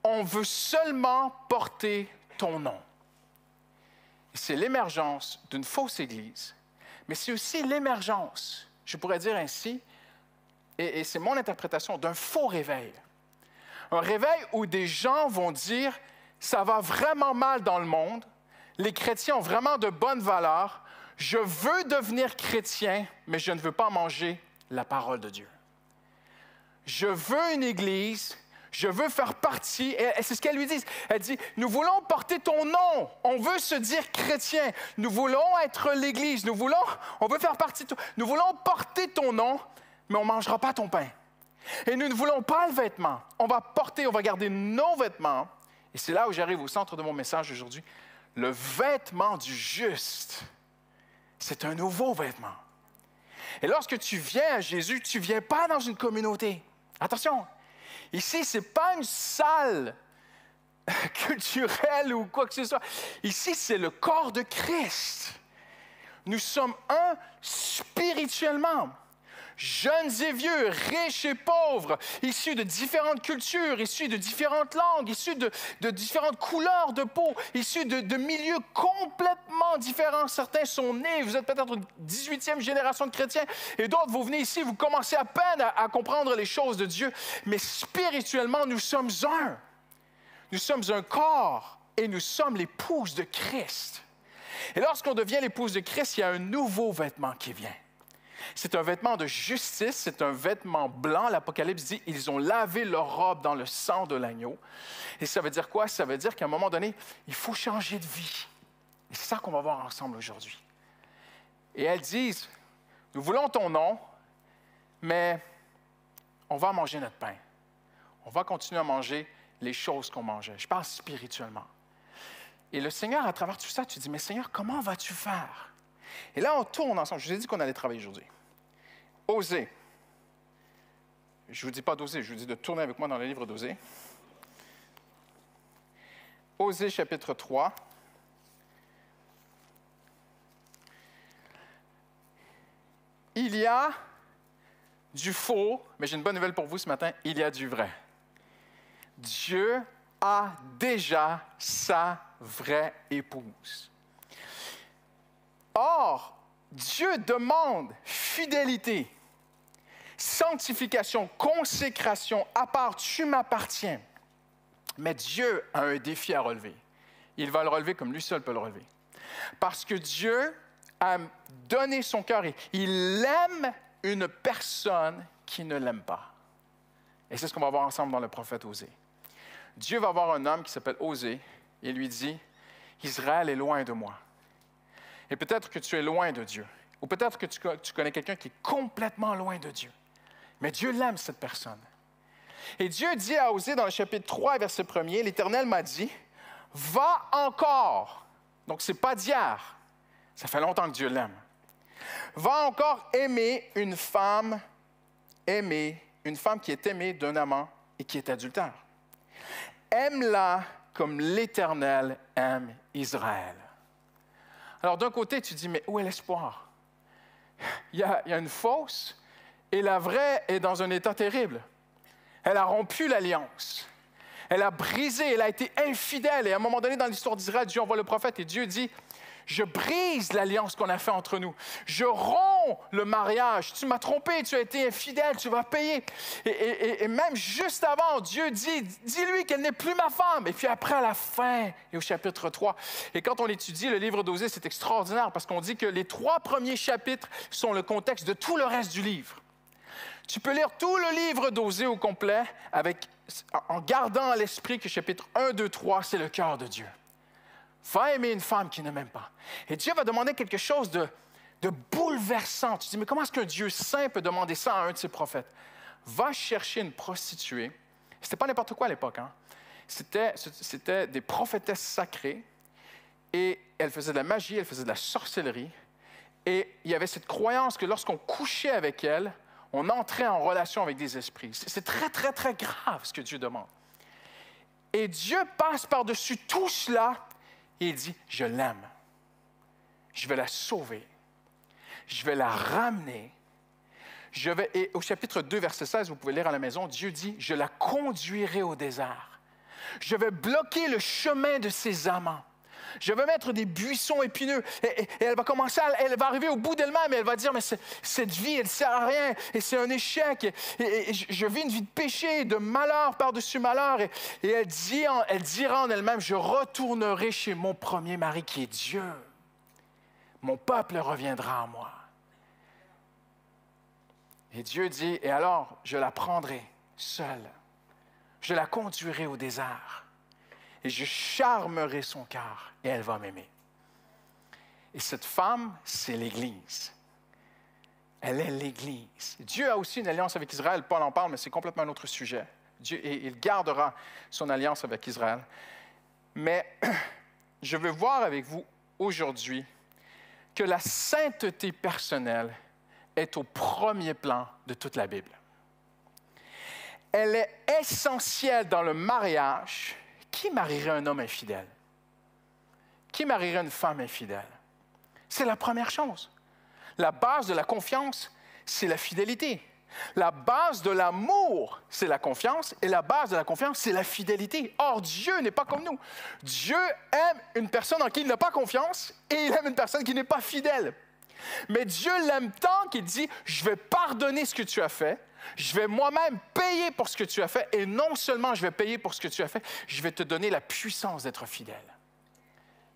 D: on veut seulement porter ton nom. C'est l'émergence d'une fausse Église, mais c'est aussi l'émergence, je pourrais dire ainsi, et c'est mon interprétation, d'un faux réveil. Un réveil où des gens vont dire, ça va vraiment mal dans le monde, les chrétiens ont vraiment de bonnes valeurs, je veux devenir chrétien, mais je ne veux pas manger la parole de Dieu. Je veux une Église, je veux faire partie, et c'est ce qu'elle lui dit. Elle dit, nous voulons porter ton nom, on veut se dire chrétien, nous voulons être l'Église, on veut faire partie de toi, nous voulons porter ton nom, mais on ne mangera pas ton pain. Et nous ne voulons pas le vêtement, on va garder nos vêtements, et c'est là où j'arrive au centre de mon message aujourd'hui. Le vêtement du juste, c'est un nouveau vêtement. Et lorsque tu viens à Jésus, tu ne viens pas dans une communauté. Attention, ici, ce n'est pas une salle culturelle ou quoi que ce soit. Ici, c'est le corps de Christ. Nous sommes un spirituellement. Jeunes et vieux, riches et pauvres, issus de différentes cultures, issus de différentes langues, issus de différentes couleurs de peau, issus de milieux complètement différents. Certains sont nés, vous êtes peut-être une 18e génération de chrétiens, et d'autres, vous venez ici, vous commencez à peine à comprendre les choses de Dieu. Mais spirituellement, nous sommes un. Nous sommes un corps, et nous sommes l'épouse de Christ. Et lorsqu'on devient l'épouse de Christ, il y a un nouveau vêtement qui vient. C'est un vêtement de justice, c'est un vêtement blanc. L'Apocalypse dit, ils ont lavé leur robe dans le sang de l'agneau. Et ça veut dire quoi? Ça veut dire qu'à un moment donné, il faut changer de vie. Et c'est ça qu'on va voir ensemble aujourd'hui. Et elles disent, nous voulons ton nom, mais on va manger notre pain. On va continuer à manger les choses qu'on mangeait. Je parle spirituellement. Et le Seigneur, à travers tout ça, tu dis, mais Seigneur, comment vas-tu faire? Et là, on tourne ensemble. Je vous ai dit qu'on allait travailler aujourd'hui. Osée. Je ne vous dis pas d'Osée, je vous dis de tourner avec moi dans le livre d'Osée. Osée, chapitre 3. Il y a du faux, mais j'ai une bonne nouvelle pour vous ce matin, il y a du vrai. Dieu a déjà sa vraie épouse. Or, Dieu demande fidélité, sanctification, consécration, à part, tu m'appartiens. Mais Dieu a un défi à relever. Il va le relever comme lui seul peut le relever. Parce que Dieu a donné son cœur et il aime une personne qui ne l'aime pas. Et c'est ce qu'on va voir ensemble dans le prophète Osée. Dieu va voir un homme qui s'appelle Osée et lui dit, « Israël est loin de moi. » Et peut-être que tu es loin de Dieu. Ou peut-être que tu connais quelqu'un qui est complètement loin de Dieu. Mais Dieu l'aime, cette personne. Et Dieu dit à Osée dans le chapitre 3, verset 1er, « L'Éternel m'a dit, va encore. » Donc, ce n'est pas d'hier. Ça fait longtemps que Dieu l'aime. « Va encore aimer une femme qui est aimée d'un amant et qui est adultère. Aime-la comme l'Éternel aime Israël. » Alors, d'un côté, tu dis, mais où est l'espoir? Il y a une fausse et la vraie est dans un état terrible. Elle a rompu l'alliance. Elle a brisé, elle a été infidèle. Et à un moment donné, dans l'histoire d'Israël, Dieu envoie le prophète et Dieu dit, je brise l'alliance qu'on a faite entre nous. Je romps le mariage. Tu m'as trompé, tu as été infidèle, tu vas payer. Et même juste avant, Dieu dit, dis-lui qu'elle n'est plus ma femme. Et puis après, à la fin, et au chapitre 3, et quand on étudie le livre d'Osée, c'est extraordinaire parce qu'on dit que les 3 premiers chapitres sont le contexte de tout le reste du livre. Tu peux lire tout le livre d'Osée au complet en gardant à l'esprit que chapitre 1, 2, 3, c'est le cœur de Dieu. Va aimer une femme qui ne m'aime pas. Et Dieu va demander quelque chose de bouleversant. Tu te dis, mais comment est-ce qu'un Dieu saint peut demander ça à un de ses prophètes? Va chercher une prostituée. C'était pas n'importe quoi à l'époque. Hein? C'était des prophétesses sacrées. Et elles faisaient de la magie, elles faisaient de la sorcellerie. Et il y avait cette croyance que lorsqu'on couchait avec elles, on entrait en relation avec des esprits. C'est très, très, très grave ce que Dieu demande. Et Dieu passe par-dessus tout cela et il dit, je l'aime. Je vais la sauver. Je vais la ramener. Et au chapitre 2, verset 16, vous pouvez lire à la maison, Dieu dit, je la conduirai au désert. Je vais bloquer le chemin de ses amants. Je vais mettre des buissons épineux. Et elle va commencer, elle va arriver au bout d'elle-même et elle va dire, mais cette vie, elle ne sert à rien. Et c'est un échec. Et je vis une vie de péché, de malheur par-dessus malheur. Et elle dira en elle-même, je retournerai chez mon premier mari qui est Dieu. Mon peuple reviendra à moi. Et Dieu dit, et alors, je la prendrai seule. Je la conduirai au désert. Et je charmerai son cœur et elle va m'aimer. Et cette femme, c'est l'Église. Elle est l'Église. Dieu a aussi une alliance avec Israël. Paul en parle, mais c'est complètement un autre sujet. Dieu, et il gardera son alliance avec Israël. Mais je veux voir avec vous aujourd'hui que la sainteté personnelle est au premier plan de toute la Bible. Elle est essentielle dans le mariage. Qui marierait un homme infidèle? Qui marierait une femme infidèle? C'est la première chose. La base de la confiance, c'est la fidélité. La base de l'amour, c'est la confiance. Et la base de la confiance, c'est la fidélité. Or, Dieu n'est pas comme nous. Dieu aime une personne en qui il n'a pas confiance et il aime une personne qui n'est pas fidèle. Mais Dieu l'aime tant qu'il dit, je vais pardonner ce que tu as fait. Je vais moi-même payer pour ce que tu as fait. Et non seulement je vais payer pour ce que tu as fait, je vais te donner la puissance d'être fidèle.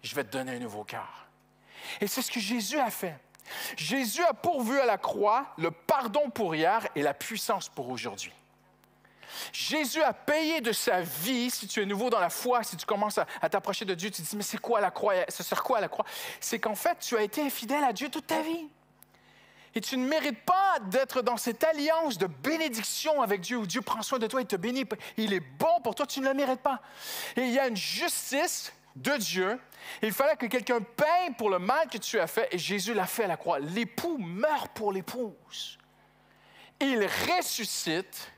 D: Je vais te donner un nouveau cœur. Et c'est ce que Jésus a fait. Jésus a pourvu à la croix le pardon pour hier et la puissance pour aujourd'hui. Jésus a payé de sa vie. Si tu es nouveau dans la foi, si tu commences à t'approcher de Dieu, tu te dis, mais c'est quoi la croix? Ça sert quoi à la croix? C'est qu'en fait, tu as été infidèle à Dieu toute ta vie. Et tu ne mérites pas d'être dans cette alliance de bénédiction avec Dieu, où Dieu prend soin de toi et te bénit. Il est bon pour toi, tu ne le mérites pas. Et il y a une justice de Dieu. Il fallait que quelqu'un paye pour le mal que tu as fait, et Jésus l'a fait à la croix. L'époux meurt pour l'épouse. Il ressuscite,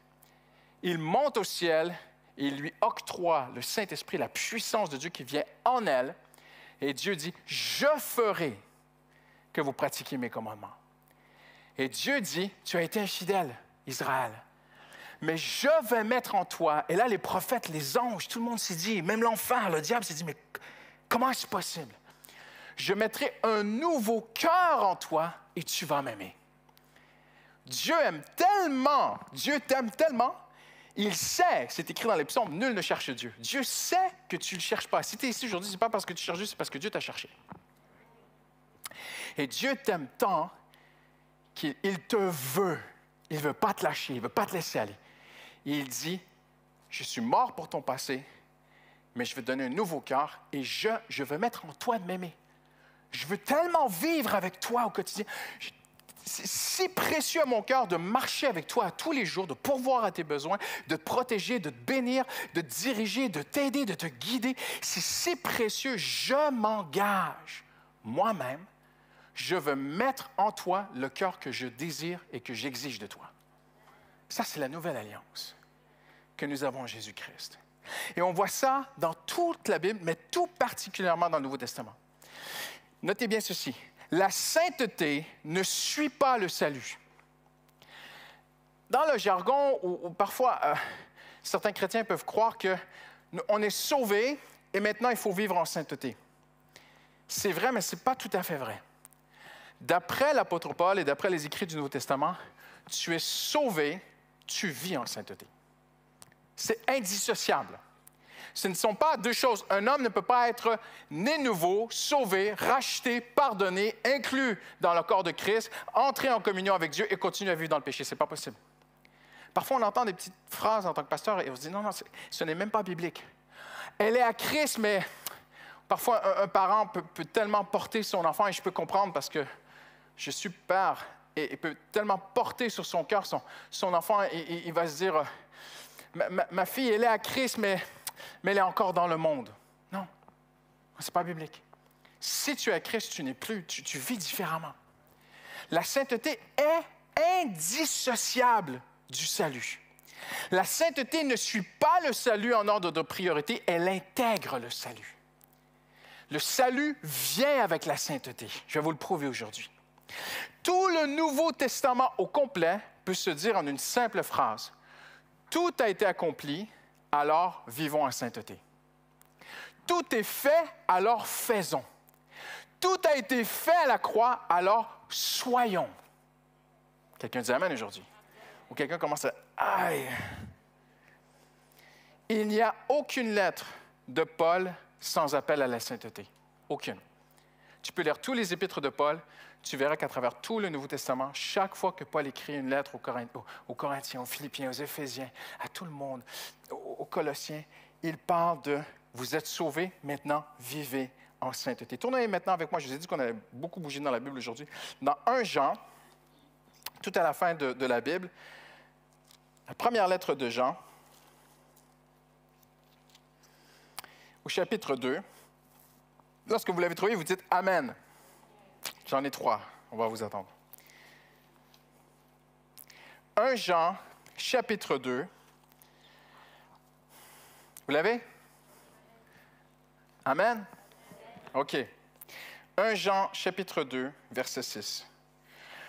D: il monte au ciel, et il lui octroie le Saint-Esprit, la puissance de Dieu qui vient en elle. Et Dieu dit, je ferai que vous pratiquiez mes commandements. Et Dieu dit, tu as été infidèle, Israël. Mais je vais mettre en toi, et là les prophètes, les anges, tout le monde s'est dit, même l'enfer, le diable s'est dit, mais comment est-ce possible? Je mettrai un nouveau cœur en toi et tu vas m'aimer. Dieu t'aime tellement, il sait, c'est écrit dans les psaumes, nul ne cherche Dieu. Dieu sait que tu ne le cherches pas. Si tu es ici aujourd'hui, ce n'est pas parce que tu cherches Dieu, c'est parce que Dieu t'a cherché. Et Dieu t'aime tant qu'il te veut. Il ne veut pas te lâcher, il ne veut pas te laisser aller. Et il dit, je suis mort pour ton passé, mais je vais te donner un nouveau cœur et je vais mettre en toi de m'aimer. Je veux tellement vivre avec toi au quotidien. C'est si précieux à mon cœur de marcher avec toi tous les jours, de pourvoir à tes besoins, de te protéger, de te bénir, de te diriger, de t'aider, de te guider. C'est si précieux, je m'engage moi-même. Je veux mettre en toi le cœur que je désire et que j'exige de toi. Ça, c'est la nouvelle alliance que nous avons en Jésus-Christ. Et on voit ça dans toute la Bible, mais tout particulièrement dans le Nouveau Testament. Notez bien ceci. La sainteté ne suit pas le salut. Dans le jargon, où parfois certains chrétiens peuvent croire qu'on est sauvé et maintenant il faut vivre en sainteté. C'est vrai, mais ce n'est pas tout à fait vrai. D'après l'apôtre Paul et d'après les écrits du Nouveau Testament, tu es sauvé, tu vis en sainteté. C'est indissociable. Ce ne sont pas deux choses. Un homme ne peut pas être né nouveau, sauvé, racheté, pardonné, inclus dans le corps de Christ, entrer en communion avec Dieu et continuer à vivre dans le péché. Ce n'est pas possible. Parfois, on entend des petites phrases en tant que pasteur et on se dit, non, ce n'est même pas biblique. Elle est à Christ, mais parfois, un parent peut tellement porter son enfant, et je peux comprendre parce que je suis père, et peut tellement porter sur son cœur son enfant, et il va se dire, ma fille, elle est à Christ, mais elle est encore dans le monde. Non, ce n'est pas biblique. Si tu es à Christ, tu n'es plus, tu vis différemment. La sainteté est indissociable du salut. La sainteté ne suit pas le salut en ordre de priorité, elle intègre le salut. Le salut vient avec la sainteté. Je vais vous le prouver aujourd'hui. Tout le Nouveau Testament au complet peut se dire en une simple phrase. Tout a été accompli, alors vivons en sainteté. Tout est fait, alors faisons. Tout a été fait à la croix, alors soyons. Quelqu'un dit amen aujourd'hui? Ou quelqu'un commence à... Aïe! Il n'y a aucune lettre de Paul sans appel à la sainteté. Aucune. Tu peux lire tous les épîtres de Paul, tu verras qu'à travers tout le Nouveau Testament, chaque fois que Paul écrit une lettre aux Corinthiens, aux Philippiens, aux Éphésiens, à tout le monde, aux Colossiens, il parle de « vous êtes sauvés, maintenant vivez en sainteté ». Tournez maintenant avec moi, je vous ai dit qu'on allait beaucoup bouger dans la Bible aujourd'hui. Dans 1 Jean, tout à la fin de la Bible, la première lettre de Jean, au chapitre 2, lorsque vous l'avez trouvé, vous dites « Amen ». J'en ai 3, on va vous attendre. 1 Jean, chapitre 2. Vous l'avez? Amen? OK. 1 Jean, chapitre 2, verset 6.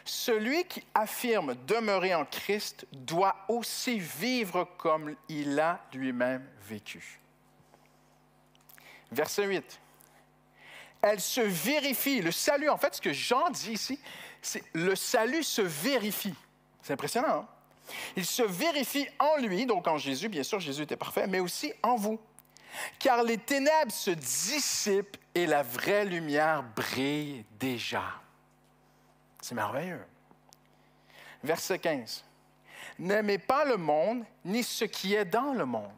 D: Celui qui affirme demeurer en Christ doit aussi vivre comme il a lui-même vécu. Verset 8. Elle se vérifie. Le salut, en fait, ce que Jean dit ici, c'est le salut se vérifie. C'est impressionnant, hein? Il se vérifie en lui, donc en Jésus, bien sûr, Jésus était parfait, mais aussi en vous. Car les ténèbres se dissipent et la vraie lumière brille déjà. C'est merveilleux. Verset 15. N'aimez pas le monde, ni ce qui est dans le monde.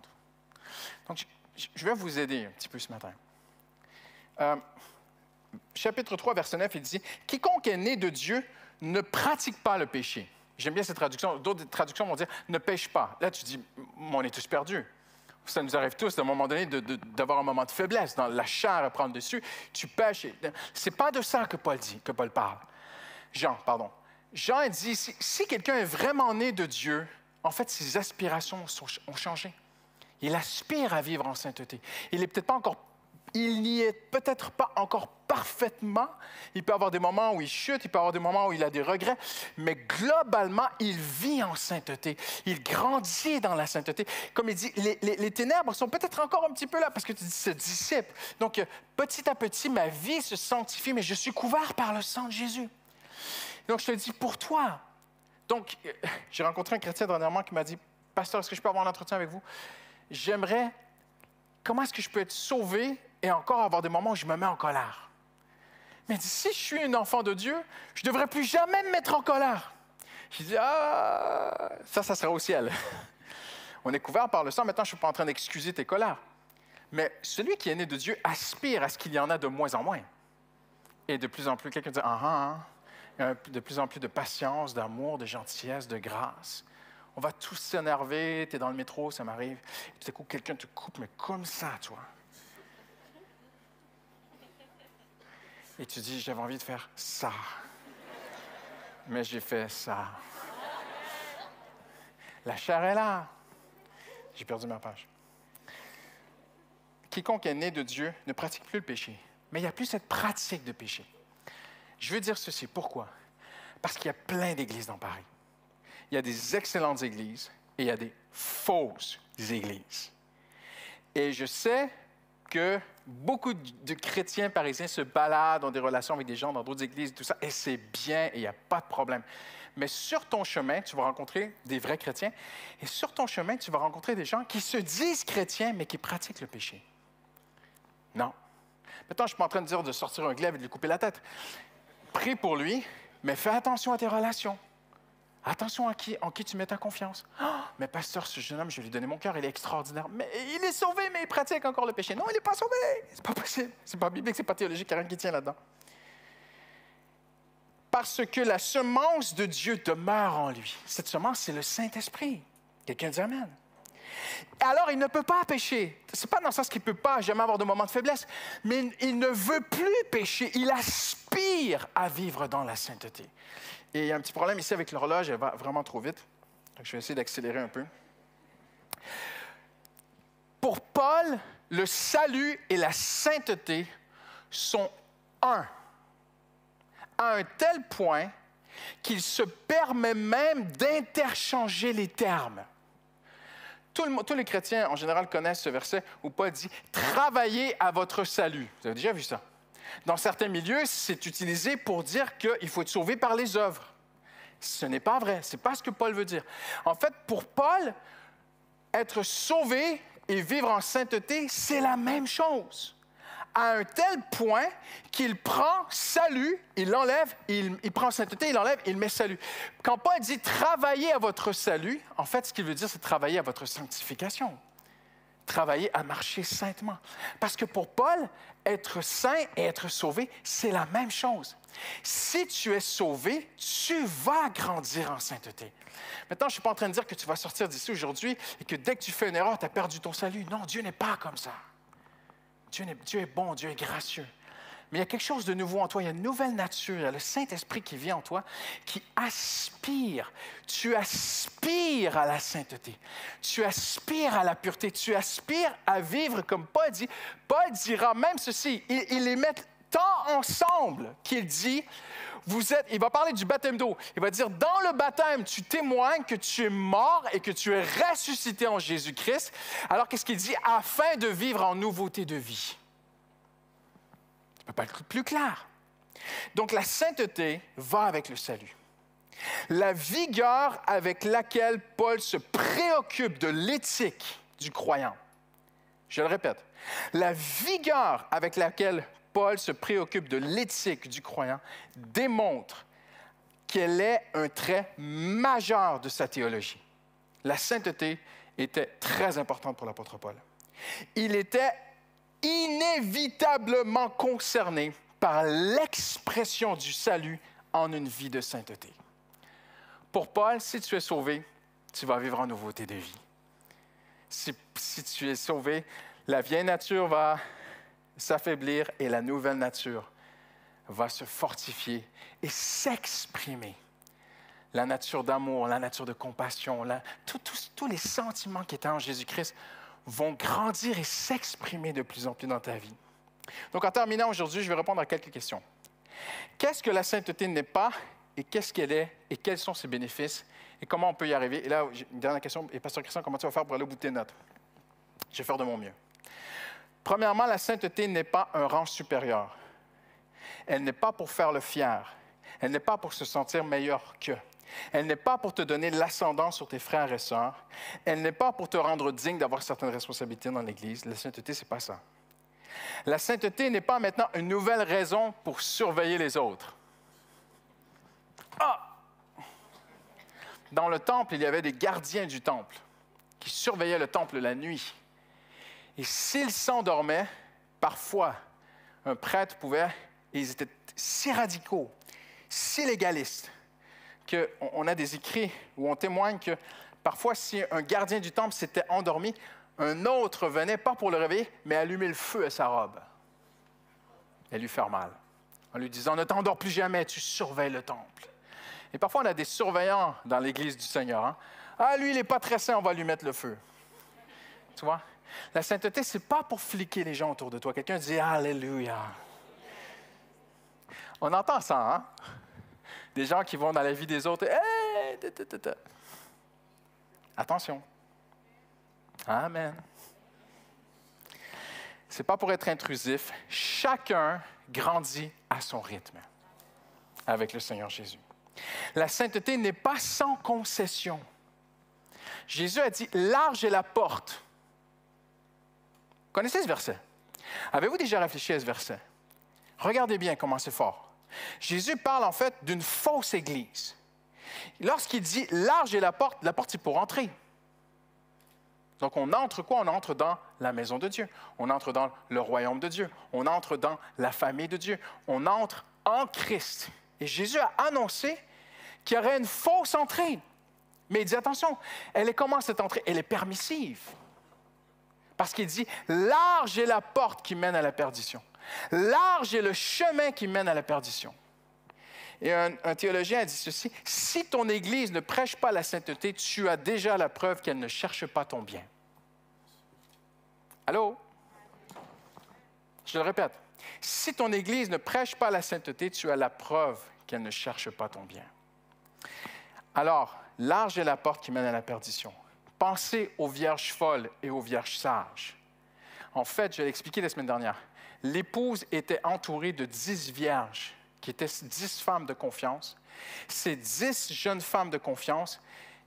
D: Donc, je vais vous aider un petit peu ce matin. Chapitre 3, verset 9, il dit « Quiconque est né de Dieu ne pratique pas le péché. » J'aime bien cette traduction. D'autres traductions vont dire « ne pêche pas ». Là, tu dis « on est tous perdus ». Ça nous arrive tous, à un moment donné, d'avoir un moment de faiblesse, dans la chair à prendre dessus. Tu pêches. Ce n'est pas de ça que Paul parle. Jean dit ici, si quelqu'un est vraiment né de Dieu, en fait, ses aspirations ont changé. Il aspire à vivre en sainteté. Il n'est peut-être pas encore il n'y est peut-être pas encore parfaitement. Il peut avoir des moments où il chute, il peut avoir des moments où il a des regrets, mais globalement, il vit en sainteté. Il grandit dans la sainteté. Comme il dit, les ténèbres sont peut-être encore un petit peu là parce que tu dis, se dissipe. Donc, petit à petit, ma vie se sanctifie, mais je suis couvert par le sang de Jésus. Donc, je te dis, pour toi. Donc, j'ai rencontré un chrétien dernièrement qui m'a dit, « Pasteur, est-ce que je peux avoir un entretien avec vous? J'aimerais... Comment est-ce que je peux être sauvé et encore avoir des moments où je me mets en colère? » Mais il dit, si je suis un enfant de Dieu, je ne devrais plus jamais me mettre en colère. Je dis, ah, ça sera au ciel. On est couvert par le sang, maintenant je ne suis pas en train d'excuser tes colères. Mais celui qui est né de Dieu aspire à ce qu'il y en a de moins en moins. Et de plus en plus, quelqu'un dit, de plus en plus de patience, d'amour, de gentillesse, de grâce. On va tous s'énerver, tu es dans le métro, ça m'arrive. Tout à coup, quelqu'un te coupe, mais comme ça, toi. Et tu dis, j'avais envie de faire ça. Mais j'ai fait ça. La chair est là. J'ai perdu ma page. Quiconque est né de Dieu ne pratique plus le péché. Mais il n'y a plus cette pratique de péché. Je veux dire ceci. Pourquoi? Parce qu'il y a plein d'églises dans Paris. Il y a des excellentes églises et il y a des fausses églises. Et je sais que beaucoup de chrétiens parisiens se baladent, ont des relations avec des gens dans d'autres églises, tout ça, et c'est bien, et il n'y a pas de problème. Mais sur ton chemin, tu vas rencontrer des vrais chrétiens, et sur ton chemin, tu vas rencontrer des gens qui se disent chrétiens, mais qui pratiquent le péché. Non. Maintenant, je ne suis pas en train de dire de sortir un glaive et de lui couper la tête. Prie pour lui, mais fais attention à tes relations. Attention en qui tu mets ta confiance. Oh, mais pasteur, ce jeune homme, je vais lui donner mon cœur, il est extraordinaire. Mais il est sauvé, mais il pratique encore le péché. Non, il n'est pas sauvé. C'est pas possible. C'est pas biblique, c'est pas théologique, il n'y a rien qui tient là-dedans. Parce que la semence de Dieu demeure en lui. Cette semence, c'est le Saint-Esprit. Quelqu'un dit Amen. Alors, il ne peut pas pécher. Ce n'est pas dans le sens qu'il ne peut pas jamais avoir de moments de faiblesse, mais il ne veut plus pécher. Il aspire à vivre dans la sainteté. Et il y a un petit problème ici avec l'horloge, elle va vraiment trop vite. Donc, je vais essayer d'accélérer un peu. Pour Paul, le salut et la sainteté sont un. À un tel point qu'il se permet même d'interchanger les termes. Tous les chrétiens, en général, connaissent ce verset où Paul dit « Travaillez à votre salut ». Vous avez déjà vu ça? Dans certains milieux, c'est utilisé pour dire qu'il faut être sauvé par les œuvres. Ce n'est pas vrai. Ce n'est pas ce que Paul veut dire. En fait, pour Paul, être sauvé et vivre en sainteté, c'est la même chose. À un tel point qu'il prend salut, il l'enlève, il prend sainteté, il l'enlève, il met salut. Quand Paul dit « travaillez à votre salut », en fait, ce qu'il veut dire, c'est travailler à votre sanctification. Travailler à marcher saintement. Parce que pour Paul, être saint et être sauvé, c'est la même chose. Si tu es sauvé, tu vas grandir en sainteté. Maintenant, je ne suis pas en train de dire que tu vas sortir d'ici aujourd'hui et que dès que tu fais une erreur, tu as perdu ton salut. Non, Dieu n'est pas comme ça. Dieu est bon, Dieu est gracieux. Mais il y a quelque chose de nouveau en toi, il y a une nouvelle nature, il y a le Saint-Esprit qui vit en toi, qui aspire. Tu aspires à la sainteté, tu aspires à la pureté, tu aspires à vivre comme Paul dit. Paul dira même ceci, il les met tant ensemble qu'il dit, il va parler du baptême d'eau, il va dire, dans le baptême, tu témoignes que tu es mort et que tu es ressuscité en Jésus-Christ. Alors qu'est-ce qu'il dit? Afin de vivre en nouveauté de vie. Ça ne peut pas être plus clair. Donc, la sainteté va avec le salut. La vigueur avec laquelle Paul se préoccupe de l'éthique du croyant. Je le répète. La vigueur avec laquelle Paul se préoccupe de l'éthique du croyant démontre qu'elle est un trait majeur de sa théologie. La sainteté était très importante pour l'apôtre Paul. Il était inévitablement concerné par l'expression du salut en une vie de sainteté. Pour Paul, si tu es sauvé, tu vas vivre en nouveauté de vie. Si tu es sauvé, la vieille nature va s'affaiblir et la nouvelle nature va se fortifier et s'exprimer. La nature d'amour, la nature de compassion, tous les sentiments qui étaient en Jésus-Christ vont grandir et s'exprimer de plus en plus dans ta vie. Donc, en terminant aujourd'hui, je vais répondre à quelques questions. Qu'est-ce que la sainteté n'est pas et qu'est-ce qu'elle est et quels sont ses bénéfices et comment on peut y arriver? Et là, j'ai une dernière question. Et Pasteur Christian, comment tu vas faire pour aller au bout de tes notes? Je vais faire de mon mieux. Premièrement, la sainteté n'est pas un rang supérieur. Elle n'est pas pour faire le fier. Elle n'est pas pour se sentir meilleur qu'eux. Elle n'est pas pour te donner l'ascendant sur tes frères et sœurs. Elle n'est pas pour te rendre digne d'avoir certaines responsabilités dans l'Église. La sainteté, ce n'est pas ça. La sainteté n'est pas maintenant une nouvelle raison pour surveiller les autres. Ah! Dans le temple, il y avait des gardiens du temple qui surveillaient le temple la nuit. Et s'ils s'endormaient, parfois, un prêtre pouvait, et ils étaient si radicaux, si légalistes, qu'on a des écrits où on témoigne que parfois, si un gardien du temple s'était endormi, un autre venait, pas pour le réveiller, mais allumer le feu à sa robe et lui faire mal, en lui disant « Ne t'endors plus jamais, tu surveilles le temple. » Et parfois, on a des surveillants dans l'Église du Seigneur. Hein? « Ah, lui, il n'est pas très saint, on va lui mettre le feu. » Tu vois? La sainteté, ce n'est pas pour fliquer les gens autour de toi. Quelqu'un dit « Alléluia ». On entend ça, hein? Des gens qui vont dans la vie des autres. Hey, attention. Amen. Ce n'est pas pour être intrusif. Chacun grandit à son rythme avec le Seigneur Jésus. La sainteté n'est pas sans concession. Jésus a dit « Large est la porte ». Connaissez ce verset? Avez-vous déjà réfléchi à ce verset? Regardez bien comment c'est fort. Jésus parle en fait d'une fausse Église. Lorsqu'il dit « large est la porte », c'est pour entrer. Donc on entre quoi? On entre dans la maison de Dieu. On entre dans le royaume de Dieu. On entre dans la famille de Dieu. On entre en Christ. Et Jésus a annoncé qu'il y aurait une fausse entrée. Mais il dit attention, elle est comment cette entrée? Elle est permissive. Parce qu'il dit « large est la porte qui mène à la perdition. Large est le chemin qui mène à la perdition. » Et un théologien a dit ceci, « Si ton Église ne prêche pas la sainteté, tu as déjà la preuve qu'elle ne cherche pas ton bien. » Allô? Je le répète. Si ton Église ne prêche pas la sainteté, tu as la preuve qu'elle ne cherche pas ton bien. Alors, large est la porte qui mène à la perdition. Pensez aux vierges folles et aux vierges sages. En fait, je l'ai expliqué la semaine dernière, l'épouse était entourée de 10 vierges, qui étaient 10 femmes de confiance. Ces 10 jeunes femmes de confiance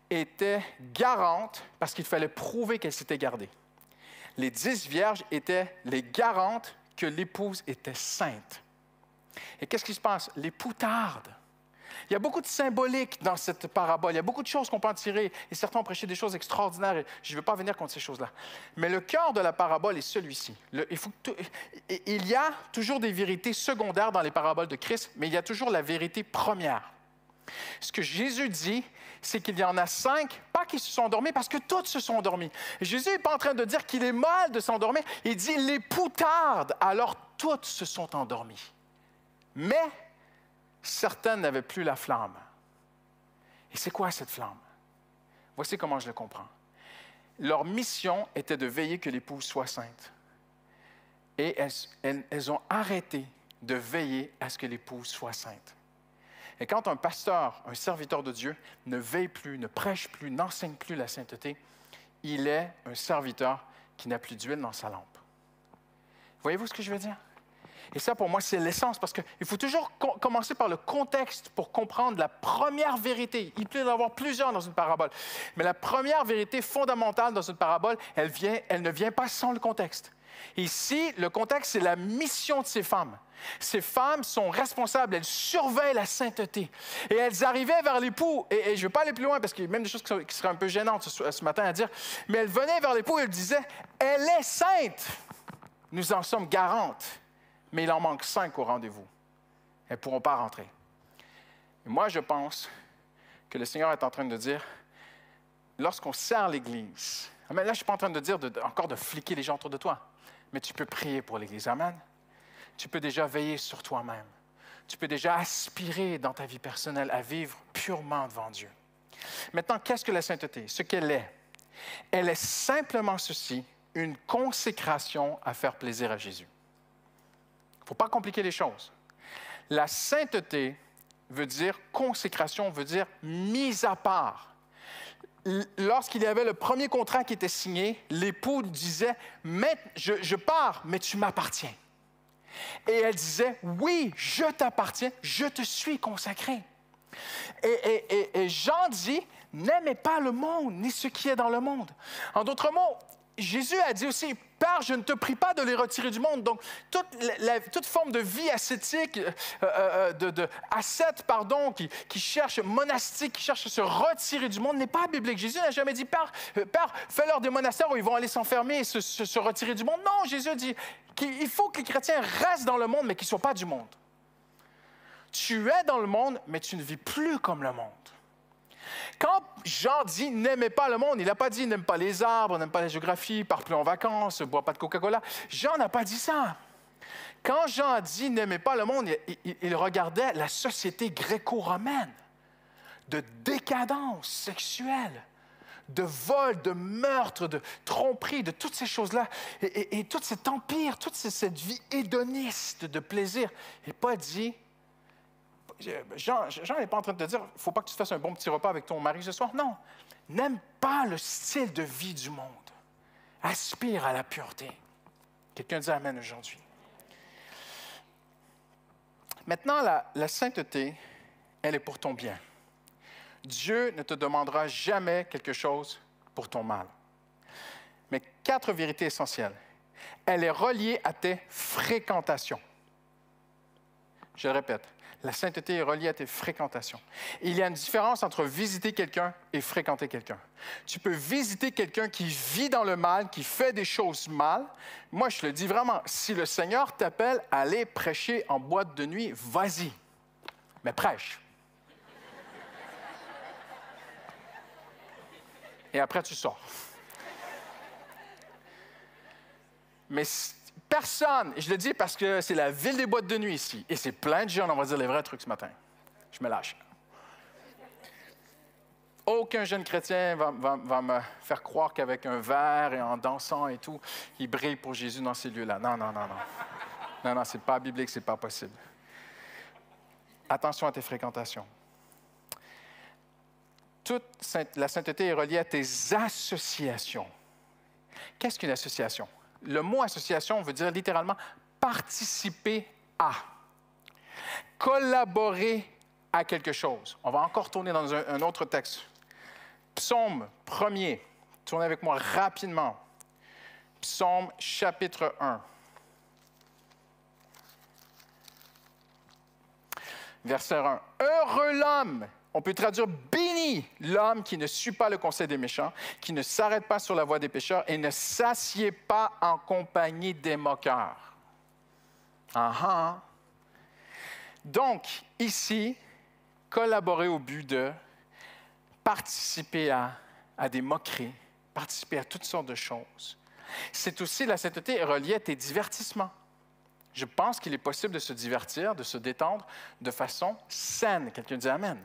D: étaient garantes, parce qu'il fallait prouver qu'elles s'étaient gardées. Les 10 vierges étaient les garantes que l'épouse était sainte. Et qu'est-ce qui se passe? L'époux tarde. Il y a beaucoup de symbolique dans cette parabole. Il y a beaucoup de choses qu'on peut en tirer. Et certains ont prêché des choses extraordinaires. Et je ne veux pas venir contre ces choses-là. Mais le cœur de la parabole est celui-ci. Il y a toujours des vérités secondaires dans les paraboles de Christ, mais il y a toujours la vérité première. Ce que Jésus dit, c'est qu'il y en a 5, pas qui se sont endormis, parce que toutes se sont endormies. Jésus n'est pas en train de dire qu'il est mal de s'endormir. Il dit « l'époux tarde », alors toutes se sont endormies. Mais certaines n'avaient plus la flamme. Et c'est quoi cette flamme? Voici comment je le comprends. Leur mission était de veiller que l'épouse soit sainte. Et elles ont arrêté de veiller à ce que l'épouse soit sainte. Et quand un pasteur, un serviteur de Dieu, ne veille plus, ne prêche plus, n'enseigne plus la sainteté, il est un serviteur qui n'a plus d'huile dans sa lampe. Voyez-vous ce que je veux dire? Et ça, pour moi, c'est l'essence, parce qu'il faut toujours commencer par le contexte pour comprendre la première vérité. Il peut y en avoir plusieurs dans une parabole, mais la première vérité fondamentale dans une parabole, elle ne vient pas sans le contexte. Ici, le contexte, c'est la mission de ces femmes. Ces femmes sont responsables, elles surveillent la sainteté. Et elles arrivaient vers l'époux, et je ne vais pas aller plus loin, parce qu'il y a même des choses qui seraient un peu gênantes ce matin à dire, mais elles venaient vers l'époux et elles disaient, « Elle est sainte, nous en sommes garantes. » Mais il en manque 5 au rendez-vous. Elles ne pourront pas rentrer. Et moi, je pense que le Seigneur est en train de dire, lorsqu'on sert l'Église, là, je ne suis pas en train de dire encore de fliquer les gens autour de toi, mais tu peux prier pour l'Église. Amen. Tu peux déjà veiller sur toi-même. Tu peux déjà aspirer dans ta vie personnelle à vivre purement devant Dieu. Maintenant, qu'est-ce que la sainteté? Ce qu'elle est simplement ceci, une consécration à faire plaisir à Jésus. faut pas compliquer les choses. La sainteté veut dire consécration, veut dire mise à part. Lorsqu'il y avait le premier contrat qui était signé, l'époux disait « je pars, mais tu m'appartiens ». Et elle disait « Oui, je t'appartiens, je te suis consacré ». Et Jean dit « N'aimez pas le monde, ni ce qui est dans le monde ». En d'autres mots, Jésus a dit aussi « Père, je ne te prie pas de les retirer du monde ». Donc, toute forme de vie ascétique, ascète, qui cherche, monastique, qui cherche à se retirer du monde, n'est pas biblique. Jésus n'a jamais dit « Père, fais-leur des monastères où ils vont aller s'enfermer et se retirer du monde ». Non, Jésus dit qu'il faut que les chrétiens restent dans le monde, mais qu'ils ne soient pas du monde. Tu es dans le monde, mais tu ne vis plus comme le monde. Quand Jean dit « n'aimez pas le monde », il n'a pas dit « n'aime pas les arbres, n'aime pas la géographie, pars plus en vacances, bois pas de Coca-Cola ». Jean n'a pas dit ça. Quand Jean a dit « n'aimez pas le monde », il regardait la société gréco-romaine de décadence sexuelle, de vol, de meurtre, de tromperie, de toutes ces choses-là, et tout cet empire, toute cette vie hédoniste de plaisir. Et Paul dit... Jean n'est pas en train de te dire, il ne faut pas que tu te fasses un bon petit repas avec ton mari ce soir. Non, n'aime pas le style de vie du monde. Aspire à la pureté. Quelqu'un dit Amen aujourd'hui. Maintenant, la sainteté, elle est pour ton bien. Dieu ne te demandera jamais quelque chose pour ton mal. Mais 4 vérités essentielles. Elle est reliée à tes fréquentations. Je le répète. La sainteté est reliée à tes fréquentations. Il y a une différence entre visiter quelqu'un et fréquenter quelqu'un. Tu peux visiter quelqu'un qui vit dans le mal, qui fait des choses mal. Moi, je le dis vraiment, si le Seigneur t'appelle à aller prêcher en boîte de nuit, vas-y, mais prêche. Et après, tu sors. Mais personne, et je le dis parce que c'est la ville des boîtes de nuit ici, et c'est plein de gens, on va dire les vrais trucs ce matin. Je me lâche. Aucun jeune chrétien va me faire croire qu'avec un verre et en dansant et tout, il brille pour Jésus dans ces lieux-là. Non. Non, c'est pas biblique, c'est pas possible. Attention à tes fréquentations. La sainteté est reliée à tes associations. Qu'est-ce qu'une association? Le mot association veut dire littéralement participer à, collaborer à quelque chose. On va encore tourner dans un autre texte. Psaume 1er. Tournez avec moi rapidement. Psaume chapitre 1. Verset 1. Heureux l'homme. On peut traduire « béni l'homme qui ne suit pas le conseil des méchants, qui ne s'arrête pas sur la voie des pécheurs et ne s'assied pas en compagnie des moqueurs. » Donc, ici, collaborer au but de participer à des moqueries, participer à toutes sortes de choses. C'est aussi, la sainteté est reliée à tes divertissements. Je pense qu'il est possible de se divertir, de se détendre de façon saine. Quelqu'un dit « Amen ».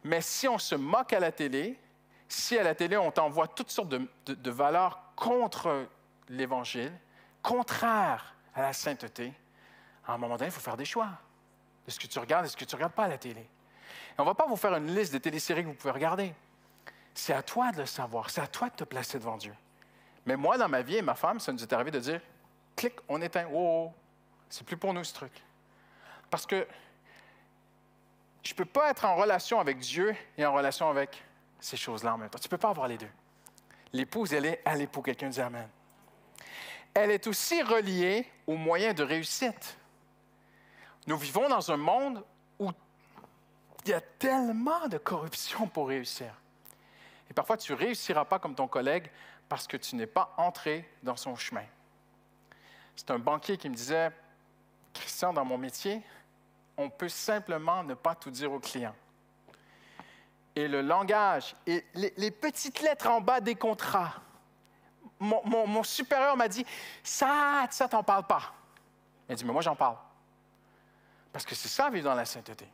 D: Mais si on se moque à la télé, si à la télé on t'envoie toutes sortes de valeurs contre l'Évangile, contraires à la sainteté, à un moment donné, il faut faire des choix. De ce que tu regardes et ce que tu ne regardes pas à la télé. Et on ne va pas vous faire une liste des téléséries que vous pouvez regarder. C'est à toi de le savoir, c'est à toi de te placer devant Dieu. Mais moi, dans ma vie et ma femme, ça nous est arrivé de dire, clic, on éteint, c'est plus pour nous ce truc. Parce que je ne peux pas être en relation avec Dieu et en relation avec ces choses-là en même temps. Tu ne peux pas avoir les deux. L'épouse, elle est pour quelqu'un dit Amen. Elle est aussi reliée aux moyens de réussite. Nous vivons dans un monde où il y a tellement de corruption pour réussir. Et parfois, tu ne réussiras pas comme ton collègue parce que tu n'es pas entré dans son chemin. C'est un banquier qui me disait, « Christian, dans mon métier, on peut simplement ne pas tout dire aux clients. Et le langage, et les petites lettres en bas des contrats. Mon supérieur m'a dit, ça t'en parle pas. Il a dit, mais moi, j'en parle. Parce que c'est ça, vivre dans la sainteté.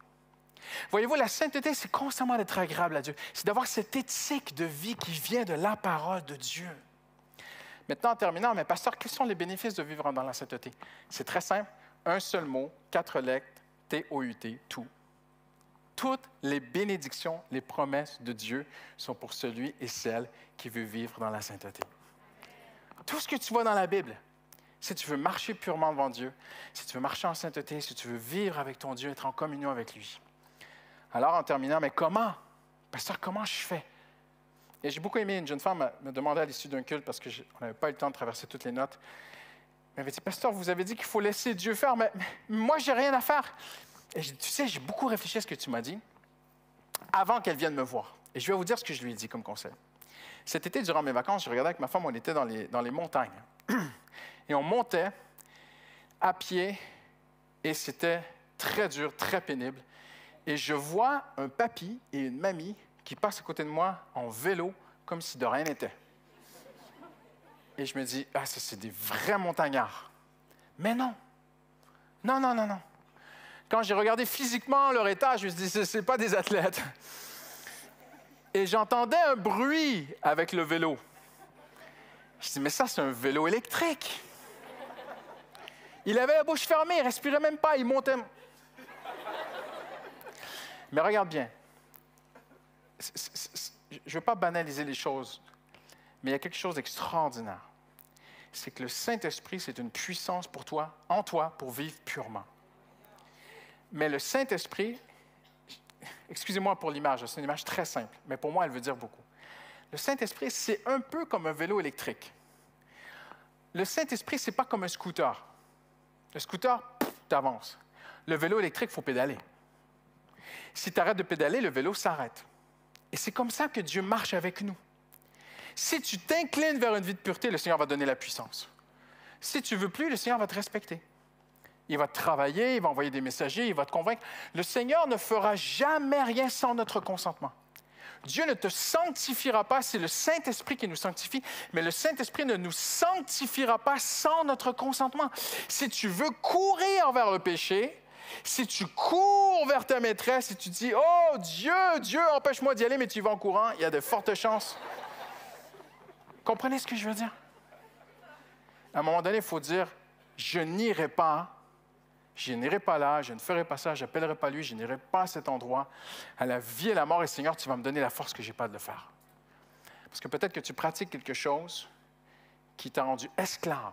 D: Voyez-vous, la sainteté, c'est constamment d'être agréable à Dieu. C'est d'avoir cette éthique de vie qui vient de la parole de Dieu. Maintenant, en terminant, mais pasteur, quels sont les bénéfices de vivre dans la sainteté? C'est très simple. Un seul mot, 4 lettres, T-O-U-T, tout. Toutes les bénédictions, les promesses de Dieu sont pour celui et celle qui veut vivre dans la sainteté. Tout ce que tu vois dans la Bible, si tu veux marcher purement devant Dieu, si tu veux marcher en sainteté, si tu veux vivre avec ton Dieu, être en communion avec lui. Alors, en terminant, mais comment? Pasteur, comment je fais? Et j'ai beaucoup aimé, une jeune femme me demandait à l'issue d'un culte, parce qu'on n'avait pas eu le temps de traverser toutes les notes. Elle m'avait dit, Pasteur, vous avez dit qu'il faut laisser Dieu faire, mais moi, je n'ai rien à faire. Et j'ai dit, tu sais, j'ai beaucoup réfléchi à ce que tu m'as dit avant qu'elle vienne me voir. Et je vais vous dire ce que je lui ai dit comme conseil. Cet été, durant mes vacances, je regardais avec ma femme, on était dans les montagnes. Et on montait à pied, et c'était très dur, très pénible. Et je vois un papy et une mamie qui passent à côté de moi en vélo, comme si de rien n'était. Et je me dis, ah, ça, c'est des vrais montagnards. Mais non. Non, non, non, non. Quand j'ai regardé physiquement leur état, je me suis dit, ce n'est pas des athlètes. Et j'entendais un bruit avec le vélo. Je me suis dit, mais ça, c'est un vélo électrique. Il avait la bouche fermée, il ne respirait même pas, il montait. Mais regarde bien. Je ne veux pas banaliser les choses, mais il y a quelque chose d'extraordinaire. C'est que le Saint-Esprit, c'est une puissance pour toi, en toi, pour vivre purement. Mais le Saint-Esprit, excusez-moi pour l'image, c'est une image très simple, mais pour moi, elle veut dire beaucoup. Le Saint-Esprit, c'est un peu comme un vélo électrique. Le Saint-Esprit, ce n'est pas comme un scooter. Le scooter, tu avances. Le vélo électrique, il faut pédaler. Si tu arrêtes de pédaler, le vélo s'arrête. Et c'est comme ça que Dieu marche avec nous. Si tu t'inclines vers une vie de pureté, le Seigneur va donner la puissance. Si tu ne veux plus, le Seigneur va te respecter. Il va te travailler, il va envoyer des messagers, il va te convaincre. Le Seigneur ne fera jamais rien sans notre consentement. Dieu ne te sanctifiera pas, c'est le Saint-Esprit qui nous sanctifie, mais le Saint-Esprit ne nous sanctifiera pas sans notre consentement. Si tu veux courir vers le péché, si tu cours vers ta maîtresse et tu dis « Oh, Dieu, empêche-moi d'y aller, mais tu y vas en courant », il y a de fortes chances. Comprenez ce que je veux dire? À un moment donné, il faut dire « Je n'irai pas. Je n'irai pas là, je ne ferai pas ça, je n'appellerai pas lui, je n'irai pas à cet endroit. À la vie et la mort, et Seigneur, tu vas me donner la force que je n'ai pas de le faire. » Parce que peut-être que tu pratiques quelque chose qui t'a rendu esclave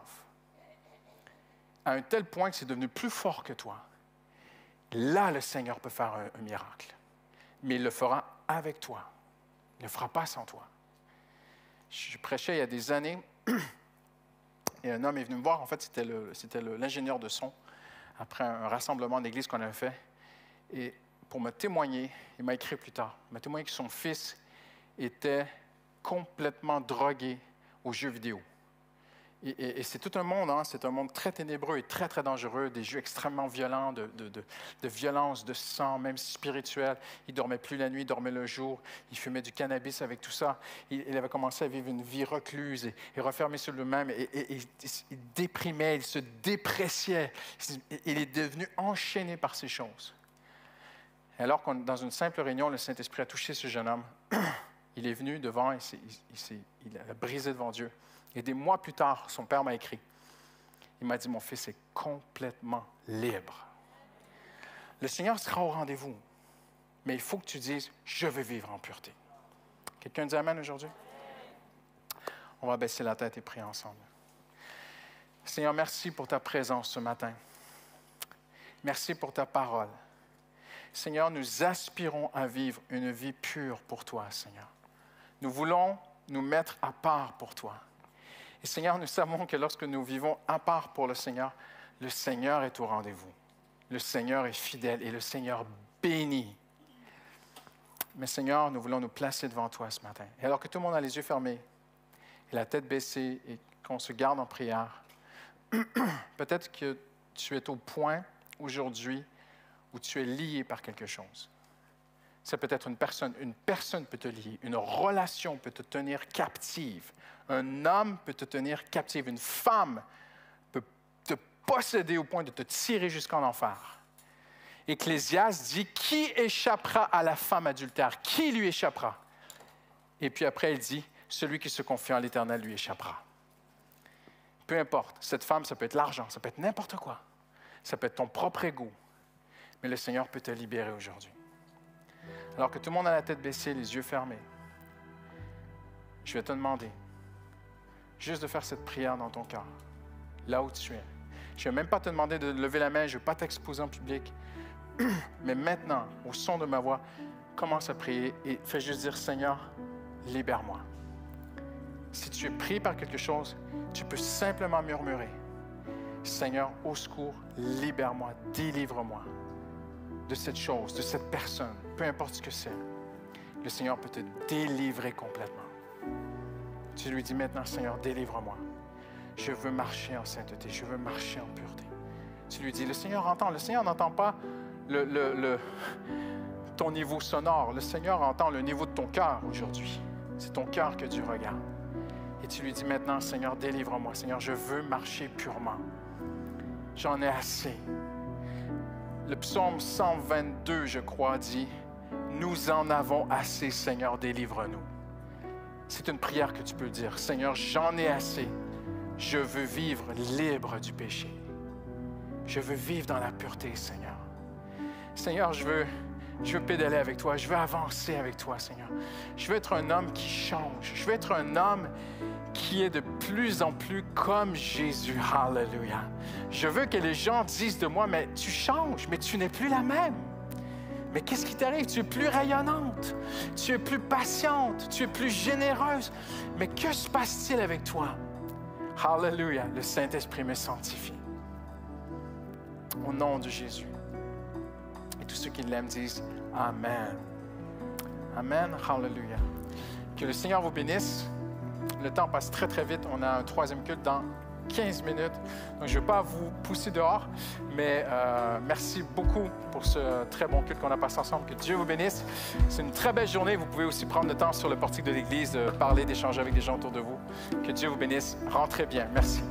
D: à un tel point que c'est devenu plus fort que toi. Là, le Seigneur peut faire un miracle. Mais il le fera avec toi. Il ne le fera pas sans toi. Je prêchais il y a des années, et un homme est venu me voir. En fait, c'était l'ingénieur de son, après un rassemblement d'église qu'on avait fait. Et pour me témoigner, il m'a écrit plus tard, il m'a témoigné que son fils était complètement drogué aux jeux vidéo. Et c'est tout un monde, hein? C'est un monde très ténébreux et très, très dangereux, des jeux extrêmement violents, de violence, de sang, même spirituel. Il ne dormait plus la nuit, il dormait le jour. Il fumait du cannabis avec tout ça. Il avait commencé à vivre une vie recluse et refermé sur lui-même. Et il déprimait, il se dépréciait. Il est devenu enchaîné par ces choses. Et alors qu'on dans une simple réunion, le Saint-Esprit a touché ce jeune homme. Il est venu devant, il a brisé devant Dieu. Et des mois plus tard, son père m'a écrit. Il m'a dit, mon fils est complètement libre. Le Seigneur sera au rendez-vous, mais il faut que tu dises, je veux vivre en pureté. Quelqu'un dit amen aujourd'hui? On va baisser la tête et prier ensemble. Seigneur, merci pour ta présence ce matin. Merci pour ta parole. Seigneur, nous aspirons à vivre une vie pure pour toi, Seigneur. Nous voulons nous mettre à part pour toi. Et Seigneur, nous savons que lorsque nous vivons à part pour le Seigneur est au rendez-vous. Le Seigneur est fidèle et le Seigneur bénit. Mais Seigneur, nous voulons nous placer devant toi ce matin. Et alors que tout le monde a les yeux fermés et la tête baissée et qu'on se garde en prière, peut-être que tu es au point aujourd'hui où tu es lié par quelque chose. C'est peut-être une personne peut te lier, une relation peut te tenir captive, un homme peut te tenir captive, une femme peut te posséder au point de te tirer jusqu'en enfer. Ecclésiaste dit, qui échappera à la femme adultère? Qui lui échappera? Et puis après, il dit, celui qui se confie en l'Éternel lui échappera. Peu importe, cette femme, ça peut être l'argent, ça peut être n'importe quoi. Ça peut être ton propre ego. Mais le Seigneur peut te libérer aujourd'hui. Alors que tout le monde a la tête baissée, les yeux fermés, je vais te demander juste de faire cette prière dans ton cœur, là où tu es. Je ne vais même pas te demander de lever la main, je ne vais pas t'exposer en public. Mais maintenant, au son de ma voix, commence à prier et fais juste dire, Seigneur, libère-moi. Si tu es pris par quelque chose, tu peux simplement murmurer, Seigneur, au secours, libère-moi, délivre-moi de cette chose, de cette personne, peu importe ce que c'est. Le Seigneur peut te délivrer complètement. Tu lui dis maintenant, Seigneur, délivre-moi. Je veux marcher en sainteté, je veux marcher en pureté. Tu lui dis, le Seigneur entend. Le Seigneur n'entend pas ton niveau sonore. Le Seigneur entend le niveau de ton cœur aujourd'hui. C'est ton cœur que Dieu regarde. Et tu lui dis maintenant, Seigneur, délivre-moi. Seigneur, je veux marcher purement. J'en ai assez. Le psaume 122, je crois, dit, « Nous en avons assez, Seigneur, délivre-nous. » C'est une prière que tu peux dire. « Seigneur, j'en ai assez. Je veux vivre libre du péché. Je veux vivre dans la pureté, Seigneur. Seigneur, je veux pédaler avec toi. Je veux avancer avec toi, Seigneur. Je veux être un homme qui change. Je veux être un homme qui est de plus en plus comme Jésus. Alléluia. Je veux que les gens disent de moi, mais tu changes, mais tu n'es plus la même. Mais qu'est-ce qui t'arrive? Tu es plus rayonnante, tu es plus patiente, tu es plus généreuse. Mais que se passe-t-il avec toi? Alléluia. Le Saint-Esprit me sanctifie. Au nom de Jésus. Et tous ceux qui l'aiment disent Amen. Amen. Alléluia. Que le Seigneur vous bénisse. Le temps passe très, très vite. On a un troisième culte dans 15 minutes. Donc, je ne vais pas vous pousser dehors, mais merci beaucoup pour ce très bon culte qu'on a passé ensemble. Que Dieu vous bénisse. C'est une très belle journée. Vous pouvez aussi prendre le temps sur le portique de l'Église de parler, d'échanger avec des gens autour de vous. Que Dieu vous bénisse. Rentrez bien. Merci.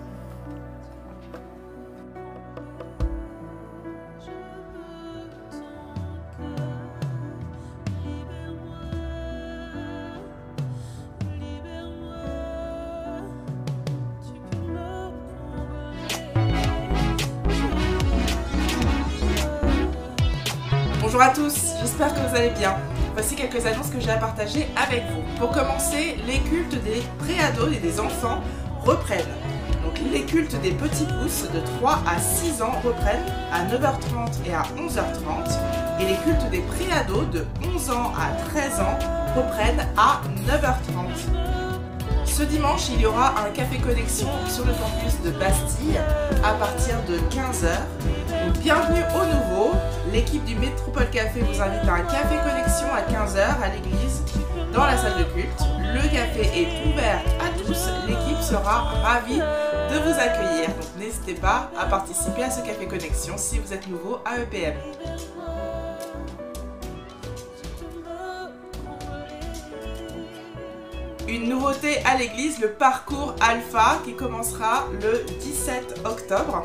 A: Bonjour à tous, j'espère que vous allez bien. Voici quelques annonces que j'ai à partager avec vous. Pour commencer, les cultes des préados et des enfants reprennent. Donc les cultes des petits pousses de 3 à 6 ans reprennent à 9h30 et à 11h30. Et les cultes des préados de 11 ans à 13 ans reprennent à 9h30. Ce dimanche, il y aura un café connexion sur le campus de Bastille à partir de 15h. Donc, bienvenue au nouveau. L'équipe du Métropole Café vous invite à un café connexion à 15h à l'église dans la salle de culte. Le café est ouvert à tous. L'équipe sera ravie de vous accueillir. Donc n'hésitez pas à participer à ce café connexion si vous êtes nouveau à EPM. Une nouveauté à l'église, le parcours Alpha qui commencera le 17 octobre.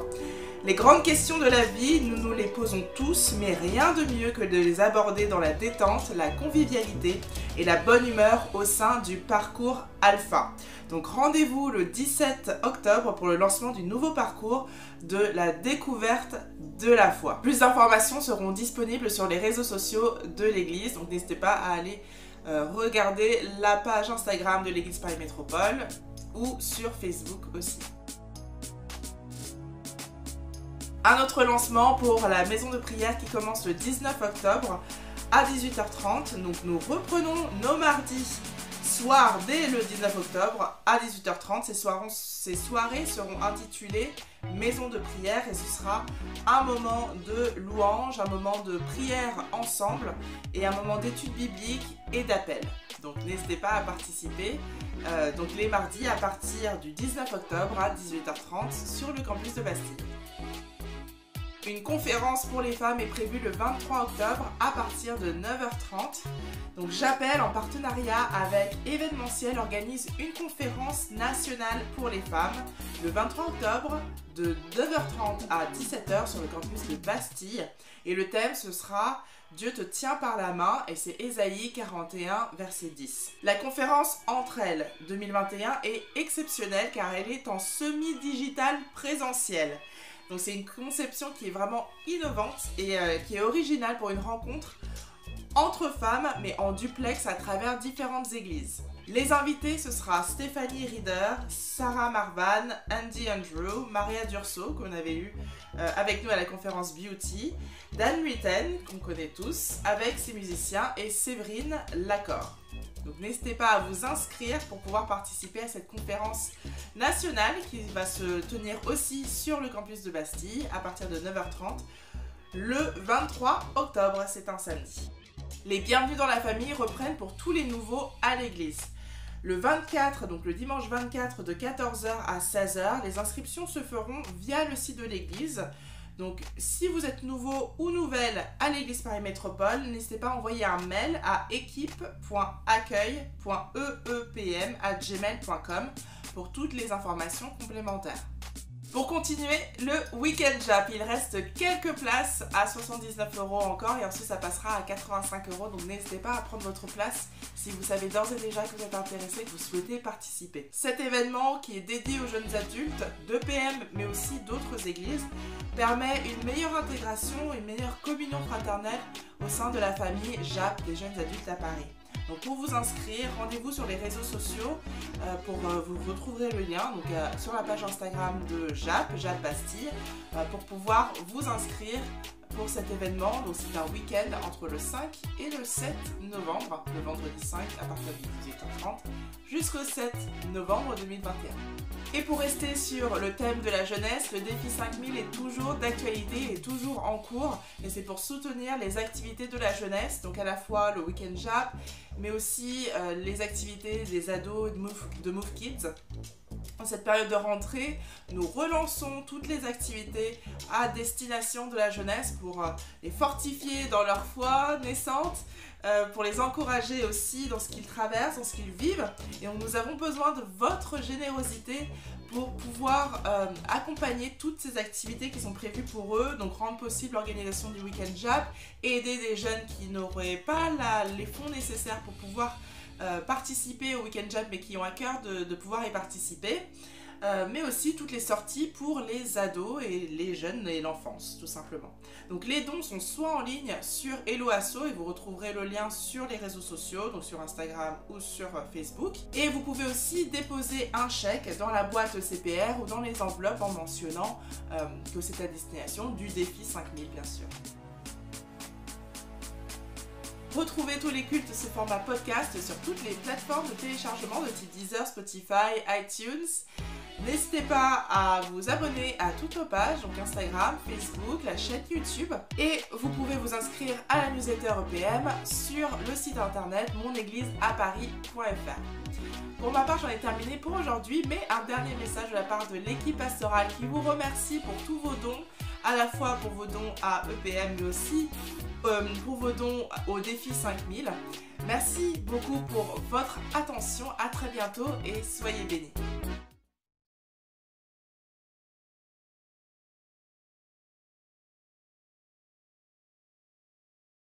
A: Les grandes questions de la vie, nous nous les posons tous, mais rien de mieux que de les aborder dans la détente, la convivialité et la bonne humeur au sein du parcours Alpha. Donc rendez-vous le 17 octobre pour le lancement du nouveau parcours de la découverte de la foi. Plus d'informations seront disponibles sur les réseaux sociaux de l'église, donc n'hésitez pas à aller regarder la page Instagram de l'église Paris Métropole ou sur Facebook aussi. Un autre lancement pour la maison de prière qui commence le 19 octobre à 18h30. Donc nous reprenons nos mardis soirs dès le 19 octobre à 18h30. Ces soirées seront intitulées Maison de prière et ce sera un moment de louange, un moment de prière ensemble et un moment d'étude biblique et d'appel. Donc n'hésitez pas à participer. Donc les mardis à partir du 19 octobre à 18h30 sur le campus de Bastille. Une conférence pour les femmes est prévue le 23 octobre à partir de 9h30. Donc j'appelle en partenariat avec Événementiel organise une conférence nationale pour les femmes le 23 octobre de 9h30 à 17h sur le campus de Bastille. Et le thème ce sera Dieu te tient par la main et c'est Ésaïe 41 verset 10. La conférence Entre elles 2021 est exceptionnelle car elle est en semi-digital présentiel. Donc c'est une conception qui est vraiment innovante et qui est originale pour une rencontre entre femmes, mais en duplex à travers différentes églises. Les invités, ce sera Stéphanie Reeder, Sarah Marvan, Andy Andrew, Maria Durso, qu'on avait eu avec nous à la conférence Beauty, Dan Ritten, qu'on connaît tous, avec ses musiciens, et Séverine Lacor. Donc n'hésitez pas à vous inscrire pour pouvoir participer à cette conférence nationale qui va se tenir aussi sur le campus de Bastille à partir de 9h30 le 23 octobre, c'est un samedi. Les bienvenus dans la famille reprennent pour tous les nouveaux à l'église. Le 24, donc le dimanche 24 de 14h à 16h, les inscriptions se feront via le site de l'église. Donc si vous êtes nouveau ou nouvelle à l'église Paris Métropole, n'hésitez pas à envoyer un mail à équipe.accueil.eepm@gmail.com pour toutes les informations complémentaires. Pour continuer, le Week-end Jap, il reste quelques places à 79 € encore et ensuite ça passera à 85 €. Donc n'hésitez pas à prendre votre place si vous savez d'ores et déjà que vous êtes intéressé, que vous souhaitez participer. Cet événement qui est dédié aux jeunes adultes d'EPM mais aussi d'autres églises permet une meilleure intégration, une meilleure communion fraternelle au sein de la famille Jap des jeunes adultes à Paris. Donc pour vous inscrire, rendez-vous sur les réseaux sociaux, vous retrouverez le lien donc, sur la page Instagram de Jap Bastille, pour pouvoir vous inscrire pour cet événement. Donc c'est un week-end entre le 5 et le 7 novembre, le vendredi 5 à partir de 18h30 jusqu'au 7 novembre 2021. Et pour rester sur le thème de la jeunesse, le défi 5000 est toujours d'actualité et toujours en cours. Et c'est pour soutenir les activités de la jeunesse, donc à la fois le Week-end Jap, mais aussi les activités des ados de Move Kids. En cette période de rentrée, nous relançons toutes les activités à destination de la jeunesse pour les fortifier dans leur foi naissante, pour les encourager aussi dans ce qu'ils traversent, dans ce qu'ils vivent. Et nous avons besoin de votre générosité pour pouvoir accompagner toutes ces activités qui sont prévues pour eux, donc rendre possible l'organisation du Week-end Jap et aider des jeunes qui n'auraient pas les fonds nécessaires pour pouvoir participer au Week-end Jap mais qui ont à cœur de pouvoir y participer. Mais aussi toutes les sorties pour les ados et les jeunes et l'enfance tout simplement. Donc les dons sont soit en ligne sur Hello Asso et vous retrouverez le lien sur les réseaux sociaux, donc sur Instagram ou sur Facebook. Et vous pouvez aussi déposer un chèque dans la boîte CPR ou dans les enveloppes en mentionnant que c'est à destination du défi 5000 bien sûr. Retrouvez tous les cultes sous format podcast sur toutes les plateformes de téléchargement de type Deezer, Spotify, iTunes. N'hésitez pas à vous abonner à toutes nos pages, donc Instagram, Facebook, la chaîne YouTube. Et vous pouvez vous inscrire à la newsletter EPM sur le site internet monégliseaparis.fr. Pour ma part, j'en ai terminé pour aujourd'hui, mais un dernier message de la part de l'équipe pastorale qui vous remercie pour tous vos dons, à la fois pour vos dons à EPM, mais aussi pour vos dons au défi 5000. Merci beaucoup pour votre attention, à très bientôt et soyez bénis.